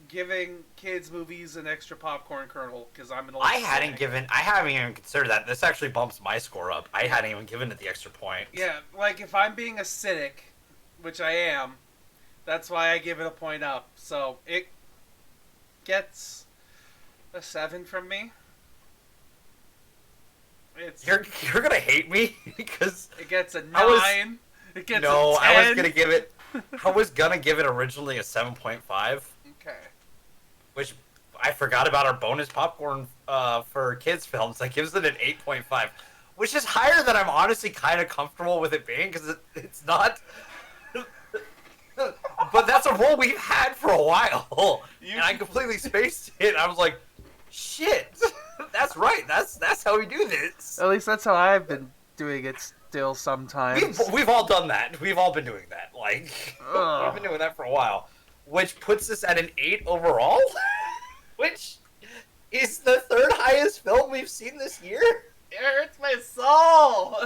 giving kids movies an extra popcorn kernel because I'm an old. I haven't even considered that. This actually bumps my score up. I hadn't even given it the extra point. Yeah, like if I'm being a cynic, which I am, that's why I give it a point up. So it gets a 7 from me. You're gonna hate me because it gets a 9. It gets a 10. I was gonna give it originally a 7.5. Okay. Which I forgot about our bonus popcorn for kids films. That gives it an 8.5, which is higher than I'm honestly kind of comfortable with it being because it's not. But that's a role we've had for a while, and I completely spaced it. I was like, "Shit, that's right. That's how we do this." At least that's how I've been doing it. Still, sometimes we've all done that. We've all been doing that. Like we've been doing that for a while, which puts us at an 8 overall, which is the 3rd highest film we've seen this year. It hurts my soul.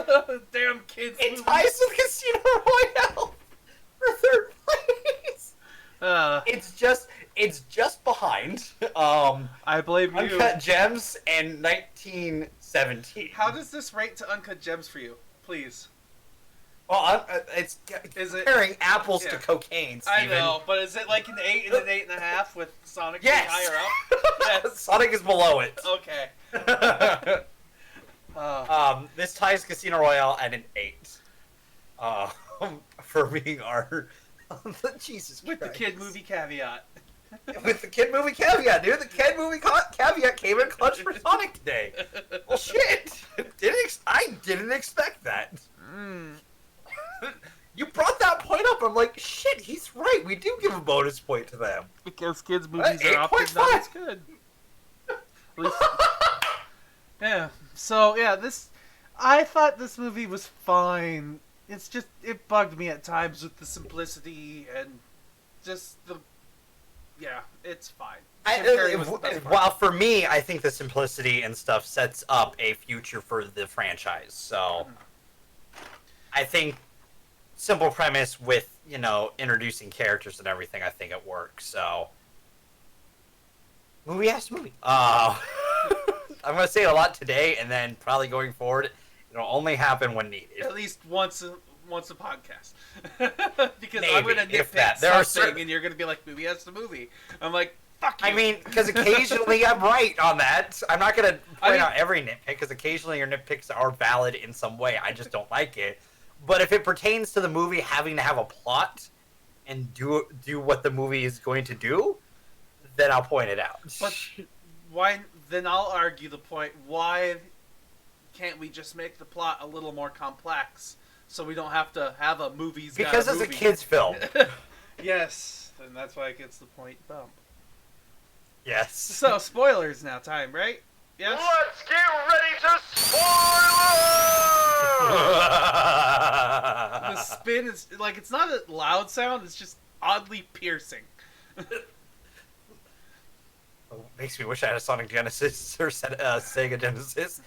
Damn kids. It ties with Casino Royale for 3rd place. It's just behind. I blame you. Uncut Gems and 1917. How does this rate to Uncut Gems for you? Please. Well, it's comparing apples to cocaine, Steven. I know, but is it like an 8 and an 8.5 with Sonic being higher up? Yes. Sonic is below it. Okay. This ties Casino Royale at an 8. For being our Jesus Christ. With the kid movie caveat. With the kid movie caveat, dude. The kid movie caveat came in clutch for Sonic today. Well, shit. I didn't expect that. You brought that point up. I'm like, shit, he's right. We do give a bonus point to them. Because kids' movies are often not as good. At least, yeah. So, yeah, I thought this movie was fine. It's just, it bugged me at times with the simplicity and just yeah, it's fine. Well, for me, I think the simplicity and stuff sets up a future for the franchise. So, I think simple premise with, introducing characters and everything, I think it works. So, movie after movie. I'm going to say it a lot today, and then probably going forward, it'll only happen when needed. At least once a podcast. Because Maybe, I'm going to nitpick there something, and you're going to be like, movie after movie. I'm like, fuck you. I mean, because occasionally I'm right on that. I'm not going to point out every nitpick, because occasionally your nitpicks are valid in some way. I just don't like it. But if it pertains to the movie having to have a plot and do what the movie is going to do, then I'll point it out. But why? Then I'll argue the point. Why can't we just make the plot a little more complex so we don't have to have a movie's because it's a kid's film. Yes, and that's why it gets the point bump. Yes. So spoilers now, time, right? Yes. Let's get ready to spoil! The spin is like it's not a loud sound; it's just oddly piercing. Makes me wish I had a Sonic Genesis or Sega Genesis.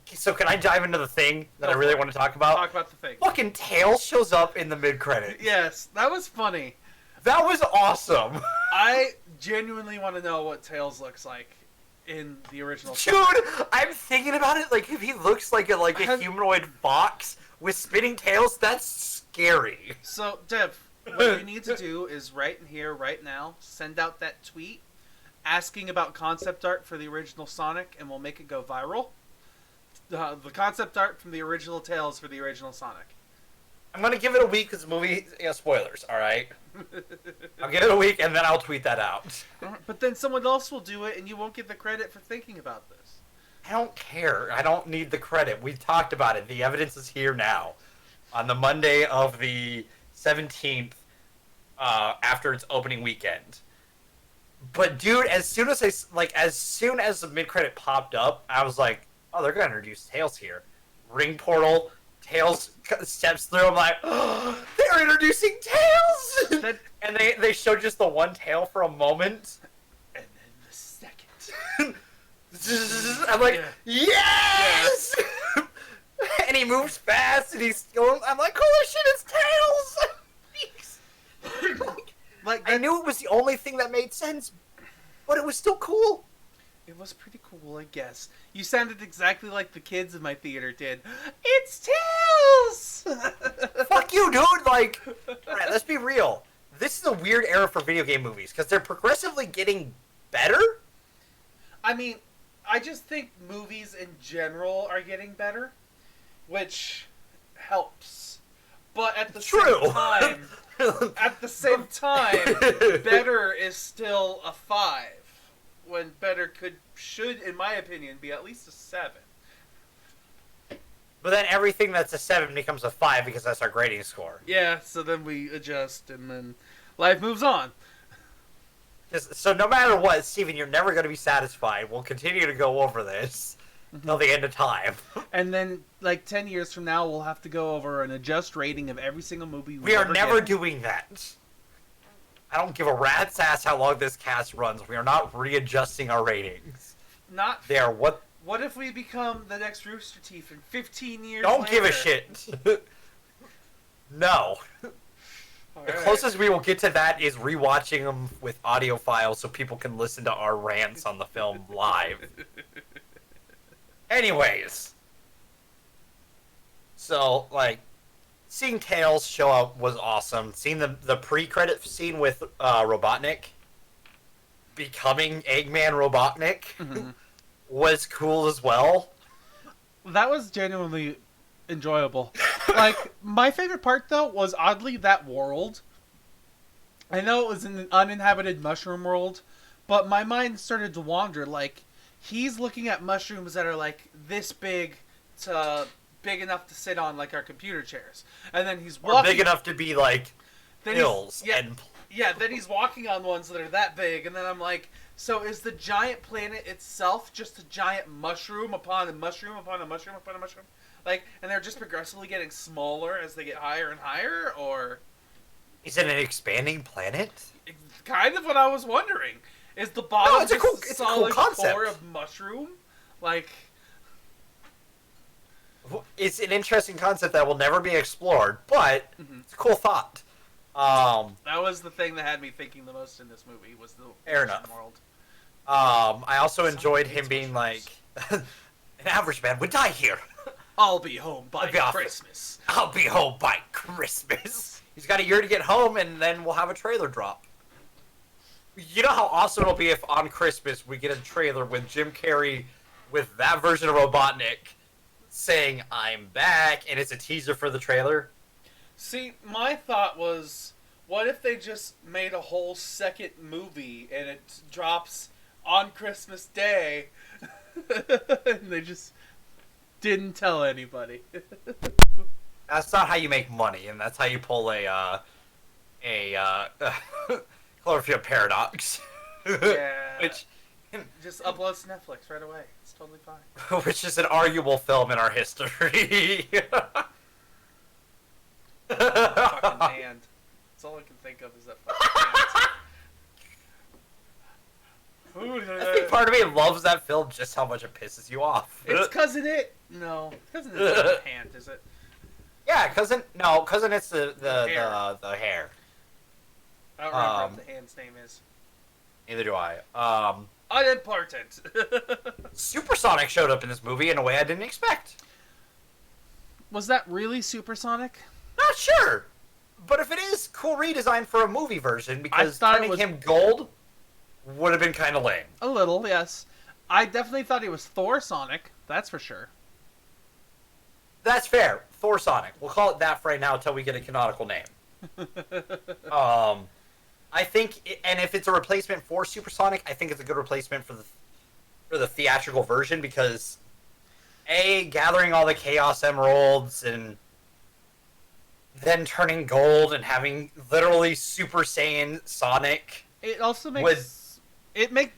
So can I dive into the thing that I really want to talk about? Talk about the thing. Fucking Tails shows up in the mid-credits. Yes, that was funny. That was awesome. I genuinely want to know what Tails looks like in the original. Dude, I'm thinking about it. Like, if he looks like a humanoid fox with spinning tails, that's scary. So, Dev, what you need to do is right in here, right now, send out that tweet asking about concept art for the original Sonic, and we'll make it go viral. The concept art from the original Tails for the original Sonic. I'm gonna give it a week because the movie, spoilers. All right, I'll give it a week and then I'll tweet that out. But then someone else will do it, and you won't get the credit for thinking about this. I don't care. I don't need the credit. We've talked about it. The evidence is here now. On the Monday of the 17th, after its opening weekend. But dude, as soon as the mid-credit popped up, I was like, oh, they're gonna introduce Tails here. Ring portal, Tails steps through. I'm like, oh, they're introducing Tails. And they show just the one tail for a moment, and then the second. I'm like, yes. Yeah. And he moves fast, and he's going. I'm like, holy shit, it's Tails. Like I knew it was the only thing that made sense, but it was still cool. It was pretty cool, I guess. You sounded exactly like the kids in my theater did. It's Tails! Fuck you, dude! Like, alright, let's be real. This is a weird era for video game movies, because they're progressively getting better? I mean, I just think movies in general are getting better, which helps. But at the same time, better is still a 5. When better should, in my opinion, be at least a 7. But then everything that's a 7 becomes a 5 because that's our grading score. Yeah, so then we adjust and then life moves on. So no matter what, Steven, you're never going to be satisfied. We'll continue to go over this until the end of time. And then, like, 10 years from now, we'll have to go over an adjust rating of every single movie we are never doing that. I don't give a rat's ass how long this cast runs. We are not readjusting our ratings. Not there. What if we become the next Rooster Teeth in 15 years Don't later? give a shit. No. The closest we will get to that is rewatching them with audio files so people can listen to our rants on the film live. Anyways. So, like, seeing Tails show up was awesome. Seeing the pre-credit scene with Robotnik becoming Eggman Robotnik was cool as well. That was genuinely enjoyable. Like, my favorite part, though, was oddly that world. I know it was an uninhabited mushroom world, but my mind started to wander. Like, he's looking at mushrooms that are, like, this big to big enough to sit on, like, our computer chairs. And then he's walking... Or big enough to be, like, hills. Yeah, then he's walking on ones that are that big, and then I'm like, so is the giant planet itself just a giant mushroom upon a mushroom upon a mushroom upon a mushroom? Like, and they're just progressively getting smaller as they get higher and higher, or... Is it an expanding planet? It's kind of what I was wondering. Is the bottom it's a cool concept. core of mushroom? Like... It's an interesting concept that will never be explored, but it's a cool thought. That was the thing that had me thinking the most in this movie, was the mushroom world. I also enjoyed him being like, an average man would die here. I'll be home by Christmas. I'll be home by Christmas. He's got a year to get home, and then we'll have a trailer drop. You know how awesome it'll be if on Christmas we get a trailer with Jim Carrey with that version of Robotnik saying, I'm back, and it's a teaser for the trailer? See, my thought was, what if they just made a whole second movie and it drops on Christmas Day and they just didn't tell anybody? That's not how you make money, and that's how you pull a Cloverfield paradox. Yeah. Which just uploads to Netflix right away. It's totally fine. Which is an arguable film in our history. Fucking hand. That's all I can think of is that fucking hand. I think part of me loves that film just how much it pisses you off. It's cousin it. No, cousin it's not the hand, is it? Yeah, cousin. No, cousin it's the hair. I don't remember what the hand's name is. Neither do I. Unimportant. Supersonic showed up in this movie in a way I didn't expect. Was that really Supersonic? Not sure. But if it is, cool redesign for a movie version, because turning him gold would have been kind of lame. A little, yes. I definitely thought he was Thor Sonic. That's for sure. That's fair. Thor Sonic. We'll call it that for right now until we get a canonical name. I think, and if it's a replacement for Supersonic, I think it's a good replacement for the theatrical version, because gathering all the Chaos Emeralds and then turning gold and having literally Super Saiyan Sonic. It also makes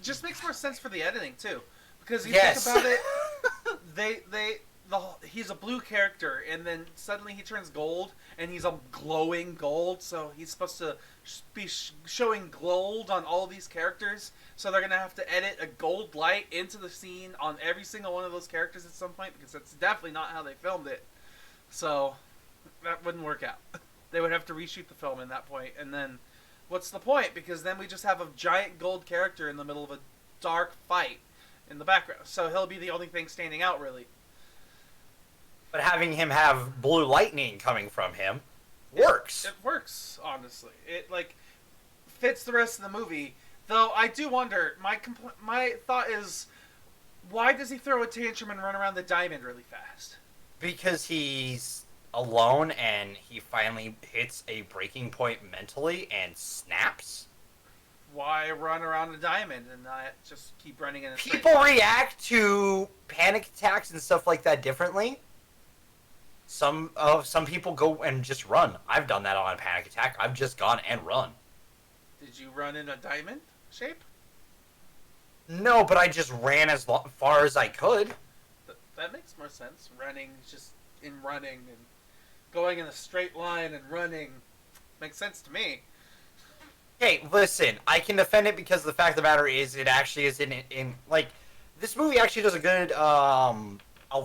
just makes more sense for the editing too, because you think about it, he's a blue character, and then suddenly he turns gold, and he's a glowing gold, so he's supposed to be showing gold on all these characters, so they're gonna have to edit a gold light into the scene on every single one of those characters at some point, because that's definitely not how they filmed it. So that wouldn't work out. They would have to reshoot the film in that point, and then what's the point? Because then we just have a giant gold character in the middle of a dark fight in the background. So he'll be the only thing standing out, really. But having him have blue lightning coming from him works. It works, honestly. It, like, fits the rest of the movie. Though I do wonder, my thought is, why does he throw a tantrum and run around the diamond really fast? Because he's alone and he finally hits a breaking point mentally and snaps. Why run around a diamond and not just keep running in a straight People line? react to panic attacks and stuff like that differently. Some people go and just run. I've done that on a panic attack. I've just gone and run. Did you run in a diamond shape? No, but I just ran as far as I could. That makes more sense. Running and going in a straight line and running makes sense to me. Hey, listen, I can defend it because the fact of the matter is it actually is in like, this movie actually does a good, a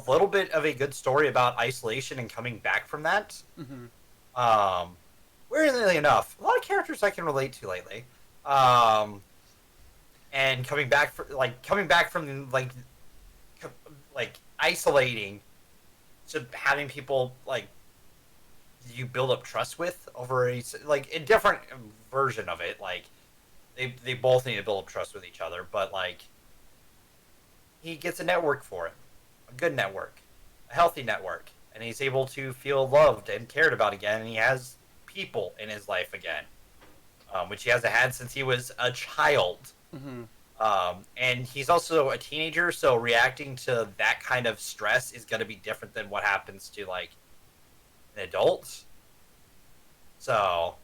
little bit of a good story about isolation and coming back from that. Mm-hmm. Weirdly enough, a lot of characters I can relate to lately. And coming back from isolating to having people like you build up trust with over a different version of it. Like they both need to build up trust with each other, but like he gets a network for it, a good network, a healthy network, and he's able to feel loved and cared about again, and he has people in his life again, which he hasn't had since he was a child. Mm-hmm. And he's also a teenager, so reacting to that kind of stress is going to be different than what happens to like an adult. So,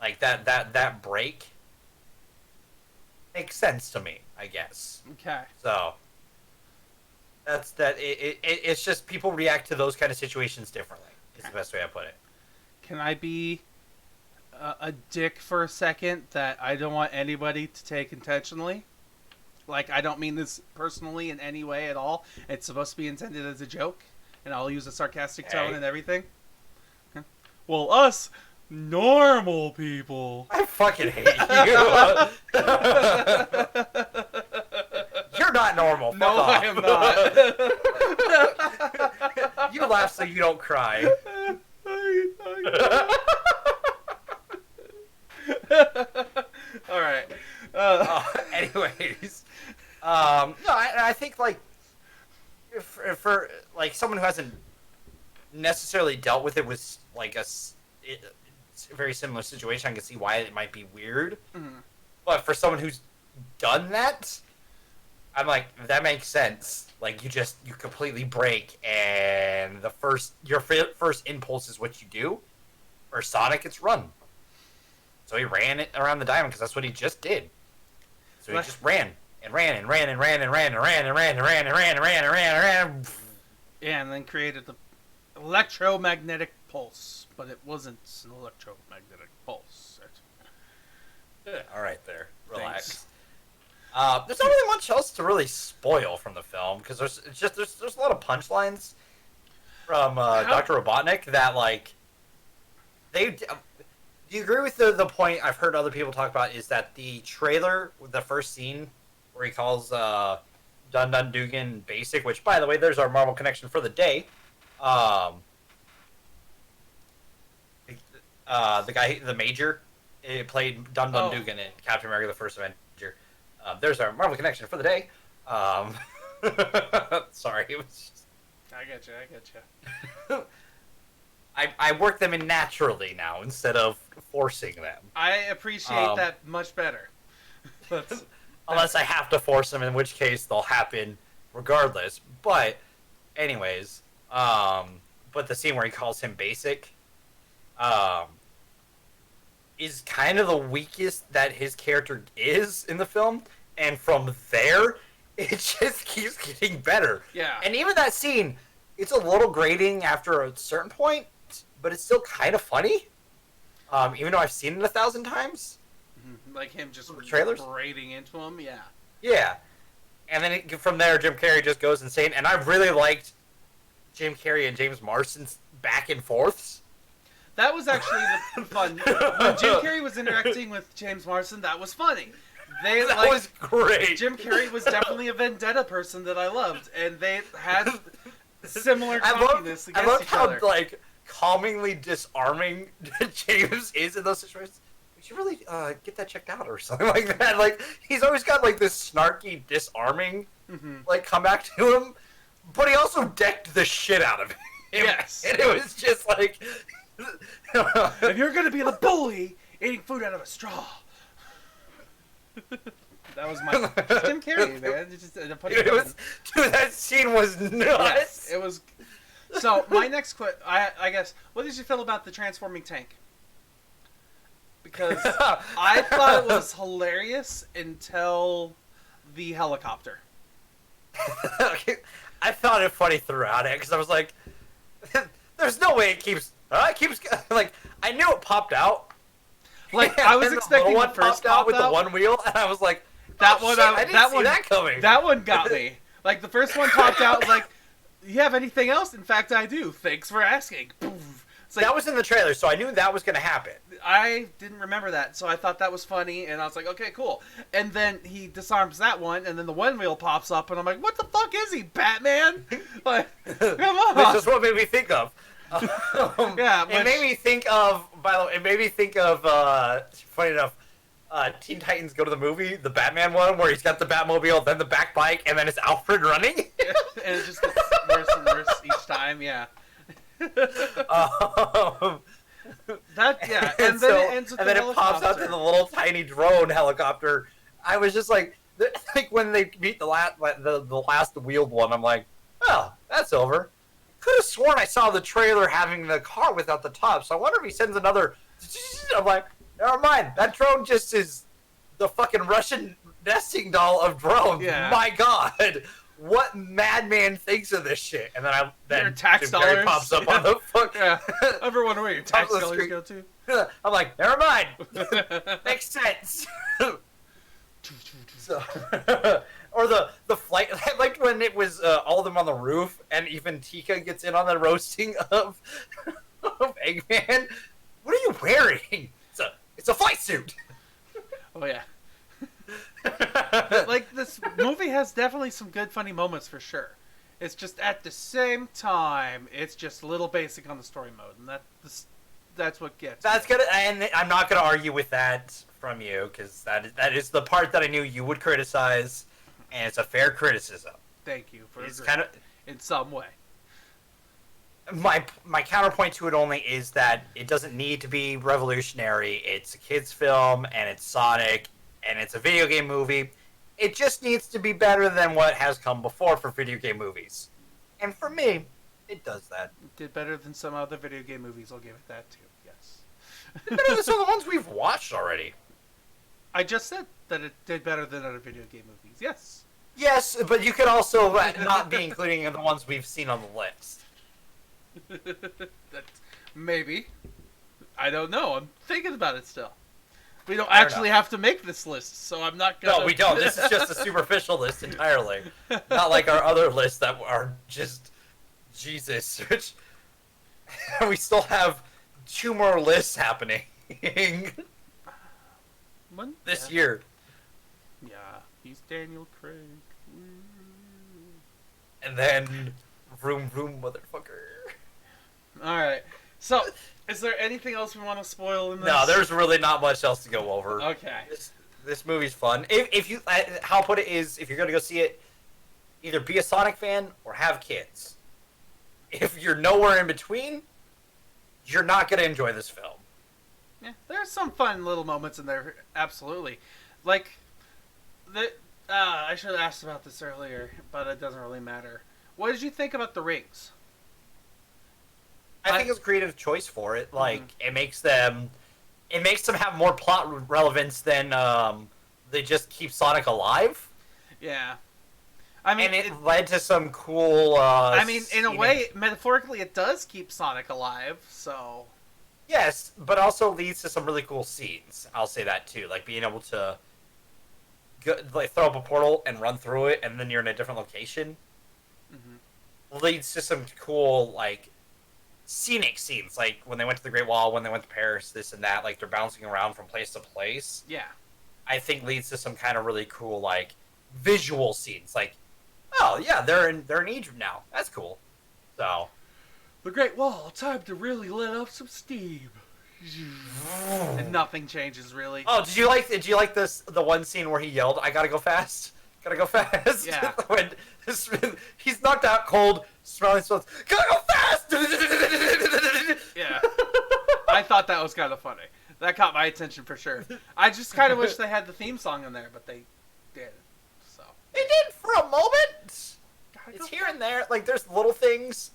like that break makes sense to me, I guess. Okay. So that's that. It's just people react to those kind of situations differently. Is the best way I put it. Can I be a dick for a second that I don't want anybody to take intentionally? Like, I don't mean this personally in any way at all. It's supposed to be intended as a joke, and I'll use a sarcastic tone and everything. Well, us normal people. I fucking hate you. You're not normal. Fuck No, off. I am not. You laugh so you don't cry. All right. Anyways, no, I think like for like someone who hasn't necessarily dealt with it with like it's a very similar situation, I can see why it might be weird. Mm-hmm. But for someone who's done that, I'm like, that makes sense. Like you completely break, and your first impulse is what you do. For Sonic, it's run. So he ran it around the diamond because that's what he just did. So he just ran and ran and ran and ran and ran and ran and ran and ran and ran and ran and ran and ran. Yeah, and then created the electromagnetic pulse, but it wasn't an electromagnetic pulse. All right, there, relax. Thanks. There's not really much else to really spoil from the film because there's a lot of punchlines from Dr. Robotnik that like they. Do you agree with the point I've heard other people talk about is that the trailer, the first scene where he calls Dun Dun Dugan basic, which by the way, there's our Marvel connection for the day. The guy, the Major, played Dun Dun Dugan in Captain America: The First Avenger. There's our Marvel connection for the day. Sorry, it was just... I getcha. I work them in naturally now instead of forcing them. I appreciate that much better. Unless I have to force them, in which case they'll happen regardless. But, anyways, but the scene where he calls him basic, is kind of the weakest that his character is in the film, and from there, it just keeps getting better. Yeah. And even that scene, it's a little grating after a certain point, but it's still kind of funny. Even though I've seen it 1,000 times. Like him just trailers raiding into him, yeah. Yeah. And then from there, Jim Carrey just goes insane. And I've really liked Jim Carrey and James Marsden's back and forths. That was actually the fun. When Jim Carrey was interacting with James Marsden, that was funny. That was great. Jim Carrey was definitely a vendetta person that I loved, and they had similar cockiness against each other. I love how like calmingly disarming James is in those situations. We should really get that checked out or something like that. Like he's always got like this snarky, disarming like come back to him, but he also decked the shit out of him. Yes, and it was just like. If you're gonna be the bully eating food out of a straw. That was my Jim Carrey, man. Dude, that scene was nuts. Yes, it was. So my next I guess, what did you feel about the transforming tank? Because I thought it was hilarious until the helicopter. I found it funny throughout it because I was like, "There's no way it keeps like." I knew it popped out. Like I was expecting one the first popped out with the one wheel, and I was like, "That one, I didn't see that coming." That one got me. Like the first one popped out, was like, "You have anything else?" In fact, I do. Thanks for asking. It's like, that was in the trailer, so I knew that was going to happen. I didn't remember that, so I thought that was funny, and I was like, okay, cool. And then he disarms that one, and then the one wheel pops up, and I'm like, what the fuck is he, Batman? Like, come on. This is what made me think of. Yeah, it made me think of. By the way, it made me think of. Funny enough, Teen Titans Go to the Movie, the Batman one, where he's got the Batmobile, then the back bike, and then it's Alfred running. And it just gets worse and worse each time. Yeah. And then it ends with and then it pops out to the little tiny drone helicopter. I was just like when they beat the last wheeled one, I'm like, oh, that's over. Could have sworn I saw the trailer having the car without the top, so I wonder if he sends another. I'm like, never mind. That drone just is the fucking Russian nesting doll of drones. Yeah. My God. What madman thinks of this shit? And then your tax Jim Carrey dollars pops up on the fuck. Yeah. I ever wonder where your tax dollars go to? I'm like, never mind. Makes sense. So, or the flight. I liked when it was all of them on the roof, and even Tika gets in on the roasting of Eggman. What are you wearing? It's a flight suit. Oh yeah. Like this movie has definitely some good funny moments for sure. It's just at the same time it's just a little basic on the story mode, and that's what gets that's me. good. And I'm not gonna argue with that from you because that is the part that I knew you would criticize, and it's a fair criticism. Thank you for it's agreeing in some way. My counterpoint to it only is that it doesn't need to be revolutionary. It's a kids film and it's Sonic. And it's a video game movie. It just needs to be better than what has come before for video game movies. And for me, it does that. It did better than some other video game movies, I'll give it that too, yes. Better than some of the ones we've watched already. I just said that it did better than other video game movies, yes. Yes, but you could also not be including the ones we've seen on the list. Maybe. I don't know, I'm thinking about it still. We don't Fair actually enough. have to make this list, so I'm not gonna... No, we don't. This is just a superficial list entirely. Not like our other lists that are just... Jesus. Which... we still have 2 more lists happening. This year. Yeah, he's Daniel Craig. And then... Vroom vroom, motherfucker. Alright, so... Is there anything else we want to spoil in this? No, there's really not much else to go over. Okay. This movie's fun. If you, how I'll put it is, if you're gonna go see it, either be a Sonic fan or have kids. If you're nowhere in between, you're not gonna enjoy this film. Yeah, there's some fun little moments in there, absolutely. Like, I should have asked about this earlier, but it doesn't really matter. What did you think about the rings? I think it's a creative choice for it. Like, it makes them have more plot relevance than they just keep Sonic alive. Yeah. I mean, and it led to some cool... I mean, in a way, metaphorically, it does keep Sonic alive, so... Yes, but also leads to some really cool scenes. I'll say that, too. Like, being able to throw up a portal and run through it, and then you're in a different location. Leads to some cool, like... scenic scenes, like when they went to the Great Wall, when they went to Paris, this and that, like they're bouncing around from place to place. Yeah. I think leads to some kind of really cool like visual scenes. Like, oh yeah, they're in Egypt now. That's cool. So The Great Wall, time to really let off some steam. And nothing changes really. Oh, did you like this the one scene where he yelled, "I gotta go fast, gotta go fast"? Yeah. When he's knocked out cold, smelling smells, gotta go fast. Yeah. I thought that was kind of funny. That caught my attention for sure. I just kind of wish they had the theme song in there, but they did. So They did for a moment. Gotta It's go here and there. Like there's little things.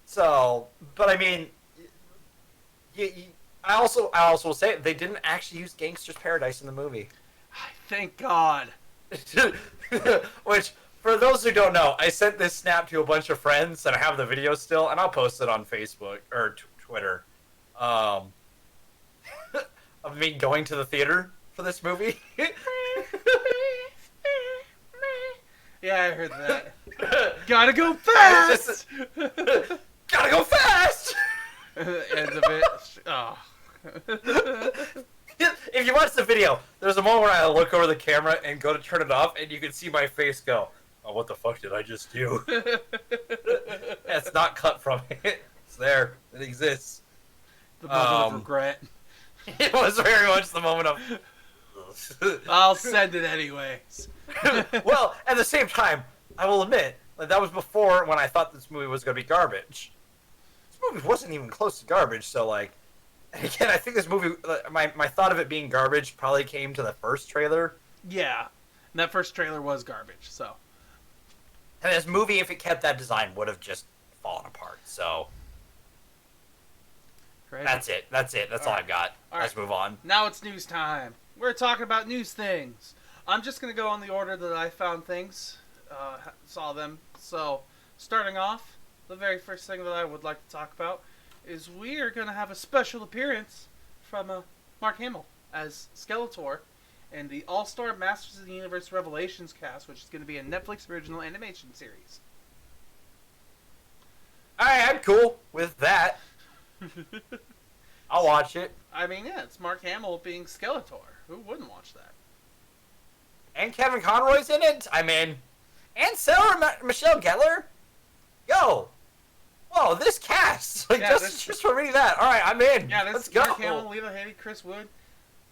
So, but I mean, I also will say they didn't actually use Gangster's Paradise in the movie. Thank God. Which, for those who don't know, I sent this snap to a bunch of friends, and I have the video still, and I'll post it on Facebook or Twitter. Of me going to the theater for this movie. Yeah, I heard that. Gotta go fast! Gotta go fast! Ends of it. Oh. If you watch the video, there's a moment where I look over the camera and go to turn it off, and you can see my face go, "Oh, what the fuck did I just do?" It's not cut from it. It's there. It exists. The moment of regret. It was very much the moment of... I'll send it anyways. Well, at the same time, I will admit, like, that was before when I thought this movie was going to be garbage. This movie wasn't even close to garbage, so, like... And again, I think this movie... My thought of it being garbage probably came to the first trailer. Yeah. And that first trailer was garbage, so... And this movie, if it kept that design, would have just fallen apart, so... Crazy. That's it. That's all right. I've got. All Let's move on. Now it's news time. We're talking about news things. I'm just going to go on the order that I found things, saw them. So, starting off, the very first thing that I would like to talk about is we are going to have a special appearance from Mark Hamill as Skeletor in the All-Star Masters of the Universe Revelations cast, which is going to be a Netflix original animation series. Alright, I'm cool with that. I'll watch it. I mean, yeah, it's Mark Hamill being Skeletor. Who wouldn't watch that? And Kevin Conroy's in it. I'm in. And Sarah Michelle Gellar. Yo. Whoa, this cast. Like, Yeah, just for reading that. Alright, I'm in. Yeah, Let's this go. Mark Hamill, Lena Headey, Chris Wood.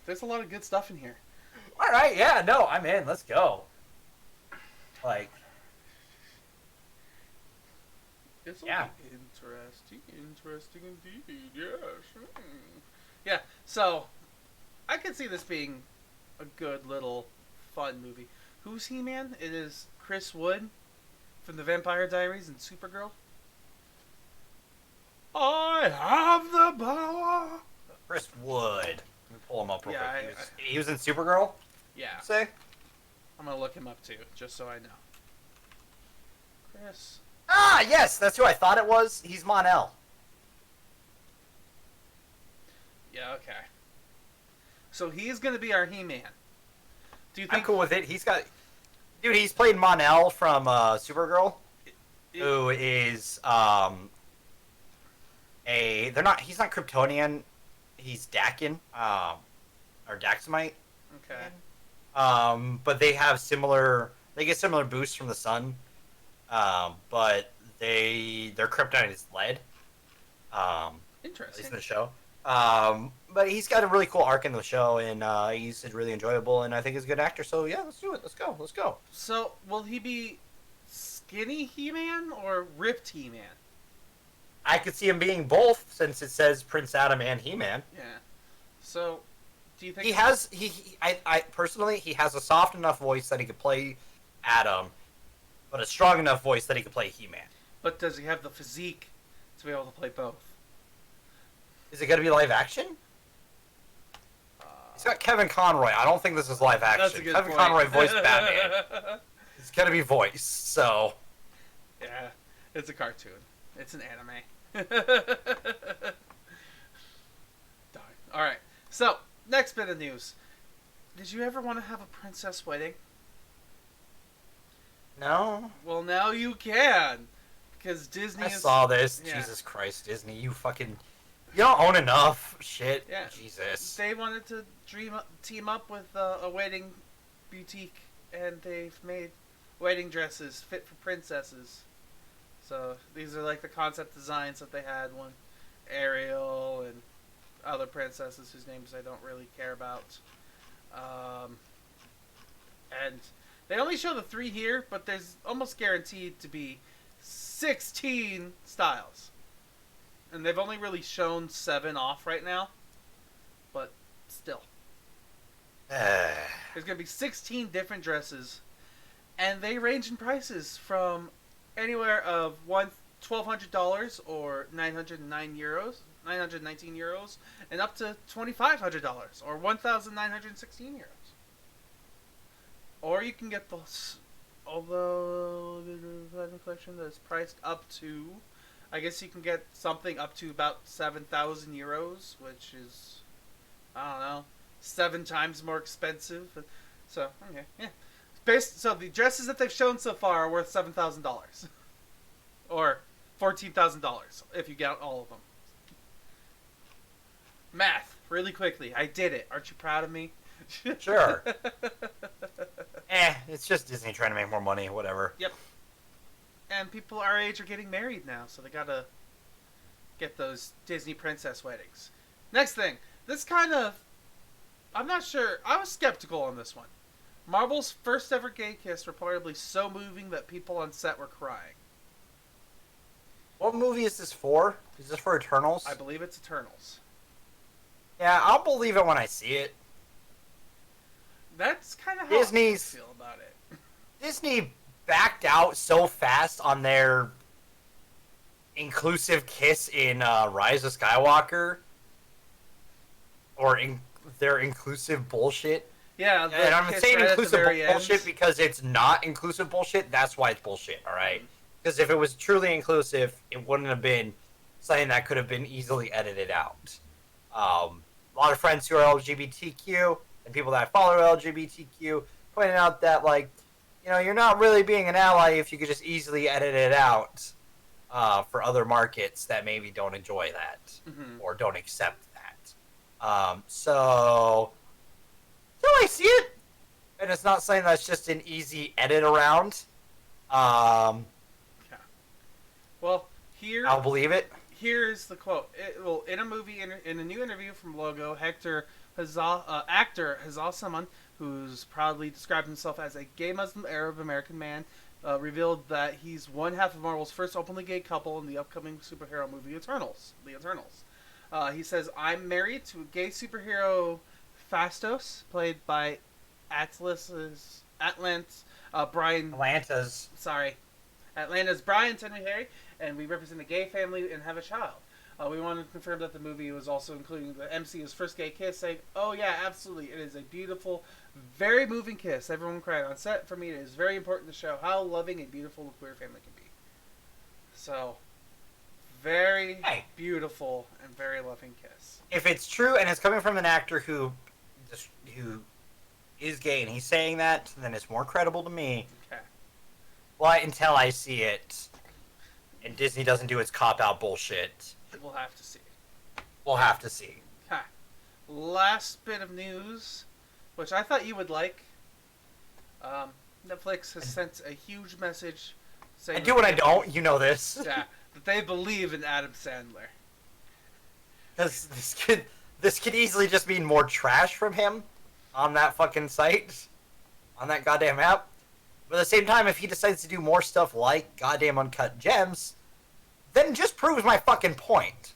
There's a lot of good stuff in here. Alright, yeah, no, I'm in. Let's go. Like, It's yeah. Interesting indeed, yes. Yeah, so, I could see this being a good little fun movie. Who's He-Man? It is Chris Wood from the Vampire Diaries and Supergirl. I have the power! Chris Wood. Let me pull him up real Yeah, quick. He was in Supergirl, Yeah, say? I'm gonna look him up too, just so I know. Chris. Ah, yes, that's who I thought it was. He's Mon-El. Yeah, okay. So he's gonna be our He-Man. Do you I'm think... cool with it. Dude, he's played Mon-El from Supergirl, who is he's not Kryptonian, he's Dakin, or Daxamite. Okay. But they get similar boosts from the sun, but their kryptonite is lead. At least Interesting. in the show. But he's got a really cool arc in the show, and he's really enjoyable, and I think he's a good actor. So yeah, let's do it. Let's go. So, will he be skinny He-Man or ripped He-Man? I could see him being both, since it says Prince Adam and He-Man. Yeah. So, do you think... I personally, he has a soft enough voice that he could play Adam, but a strong enough voice that he could play He-Man. But does he have the physique to be able to play both? Is it going to be live action? He's got Kevin Conroy. I don't think this is live That's a action. good Kevin point. Conroy voiced Batman. It's going to be voice, so... Yeah, it's a cartoon. It's an anime. Darn. Alright, so, next bit of news. Did you ever want to have a princess wedding? No? Well, now you can. because Disney I is... saw this. Yeah. Jesus Christ, Disney, you don't own enough shit. Yeah. Jesus. They wanted to team up with a wedding boutique, and they've made wedding dresses fit for princesses. So these are like the concept designs that they had when Ariel and other princesses whose names I don't really care about. And they only show the 3 here, but there's almost guaranteed to be 16 styles. And they've only really shown 7 off right now. But still. There's going to be 16 different dresses. And they range in prices from anywhere of $1,200 or €919, and up to $2,500 or €1,916. Or you can get the, although the collection that is priced up to, I guess you can get something up to about €7,000, which is, I don't know, 7 times more expensive. So okay, yeah. So the dresses that they've shown so far are worth $7,000, or $14,000 if you count all of them. Math, really quickly. I did it. Aren't you proud of me? Sure. It's just Disney trying to make more money, whatever. Yep. And people our age are getting married now, so they gotta get those Disney princess weddings. Next thing. This kind of... I'm not sure. I was skeptical on this one. Marvel's first ever gay kiss reportedly so moving that people on set were crying. What movie is this for? Is this for Eternals? I believe it's Eternals. Yeah, I'll believe it when I see it. That's kind of how I feel about it. Disney backed out so fast on their inclusive kiss in Rise of Skywalker, or their inclusive bullshit. Yeah, and I'm saying inclusive bullshit because it's not inclusive bullshit. That's why it's bullshit, all right? Because if it was truly inclusive, it wouldn't have been something that could have been easily edited out. A lot of friends who are LGBTQ and people that follow LGBTQ pointed out that, like, you know, you're not really being an ally if you could just easily edit it out for other markets that maybe don't enjoy that or don't accept that. So I see it, and it's not something that's just an easy edit around. Well, here I'll believe it. Here's the quote. In a movie, in a new interview from Logo, actor Hazal Saman, who's proudly described himself as a gay Muslim Arab American man, revealed that he's one half of Marvel's first openly gay couple in the upcoming superhero movie Eternals. The Eternals. He says, "I'm married to a gay superhero, Phastos, played by Atlanta's Brian Tenry, and we represent a gay family and have a child. We wanted to confirm that the movie was also including the MCU's first gay kiss, saying, oh yeah, absolutely, it is a beautiful, very moving kiss. Everyone cried on set. For me, it is very important to show how loving and beautiful a queer family can be." So, very beautiful and very loving kiss. If it's true and it's coming from an actor who is gay and he's saying that, then it's more credible to me. Okay. Well, until I see it, and Disney doesn't do its cop-out bullshit. We'll have to see. We'll have to see. Okay. Last bit of news, which I thought you would like. Netflix has sent a huge message saying... I do when I don't, you know this. Yeah, that they believe in Adam Sandler. Because this could easily just mean more trash from him on that fucking site, on that goddamn app. But at the same time, if he decides to do more stuff like goddamn Uncut Gems, then it just proves my fucking point.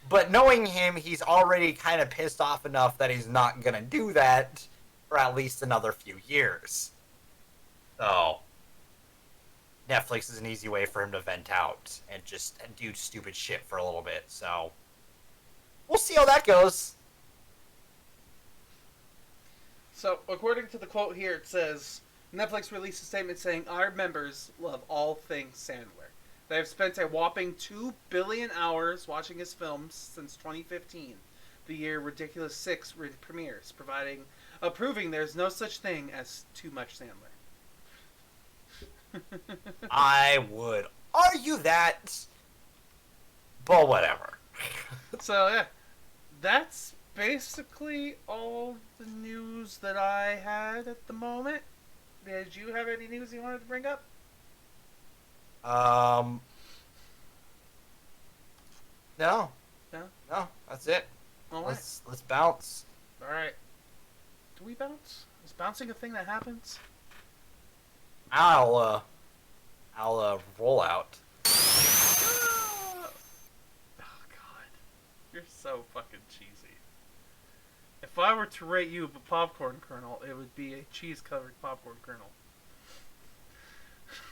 But knowing him, he's already kind of pissed off enough that he's not going to do that for at least another few years. So, Netflix is an easy way for him to vent out and just do stupid shit for a little bit. So, we'll see how that goes. So, according to the quote here, it says, Netflix released a statement saying, our members love all things Sandler. They have spent a whopping 2 billion hours watching his films since 2015, the year Ridiculous 6 premieres, proving there's no such thing as too much Sandler. I would argue that, but whatever. So yeah, that's basically all the news that I had at the moment. Did you have any news you wanted to bring up? No. No? No, that's it. All right. Let's bounce. All right. Do we bounce? Is bouncing a thing that happens? I'll roll out. Oh God, you're so fucking cheesy. If I were to rate you a popcorn kernel, it would be a cheese-covered popcorn kernel.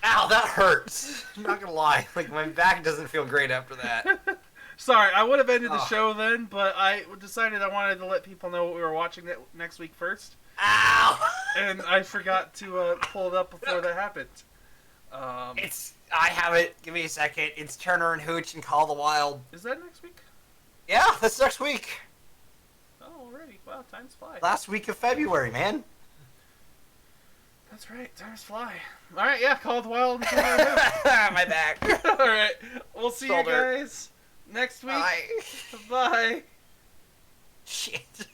Ow, that hurts. I'm not gonna lie. Like, my back doesn't feel great after that. Sorry, I would have ended the show then, but I decided I wanted to let people know what we were watching next week first. Ow! And I forgot to pull it up before that happened. I have it. Give me a second. It's Turner and Hooch and Call the Wild. Is that next week? Yeah, that's next week. Oh, already. Wow, time's fly. Last week of February, man. That's right, time's fly. Alright, yeah, Call the Wild. My back. Alright, we'll see Shoulder. you guys next week. Bye. Bye. Shit.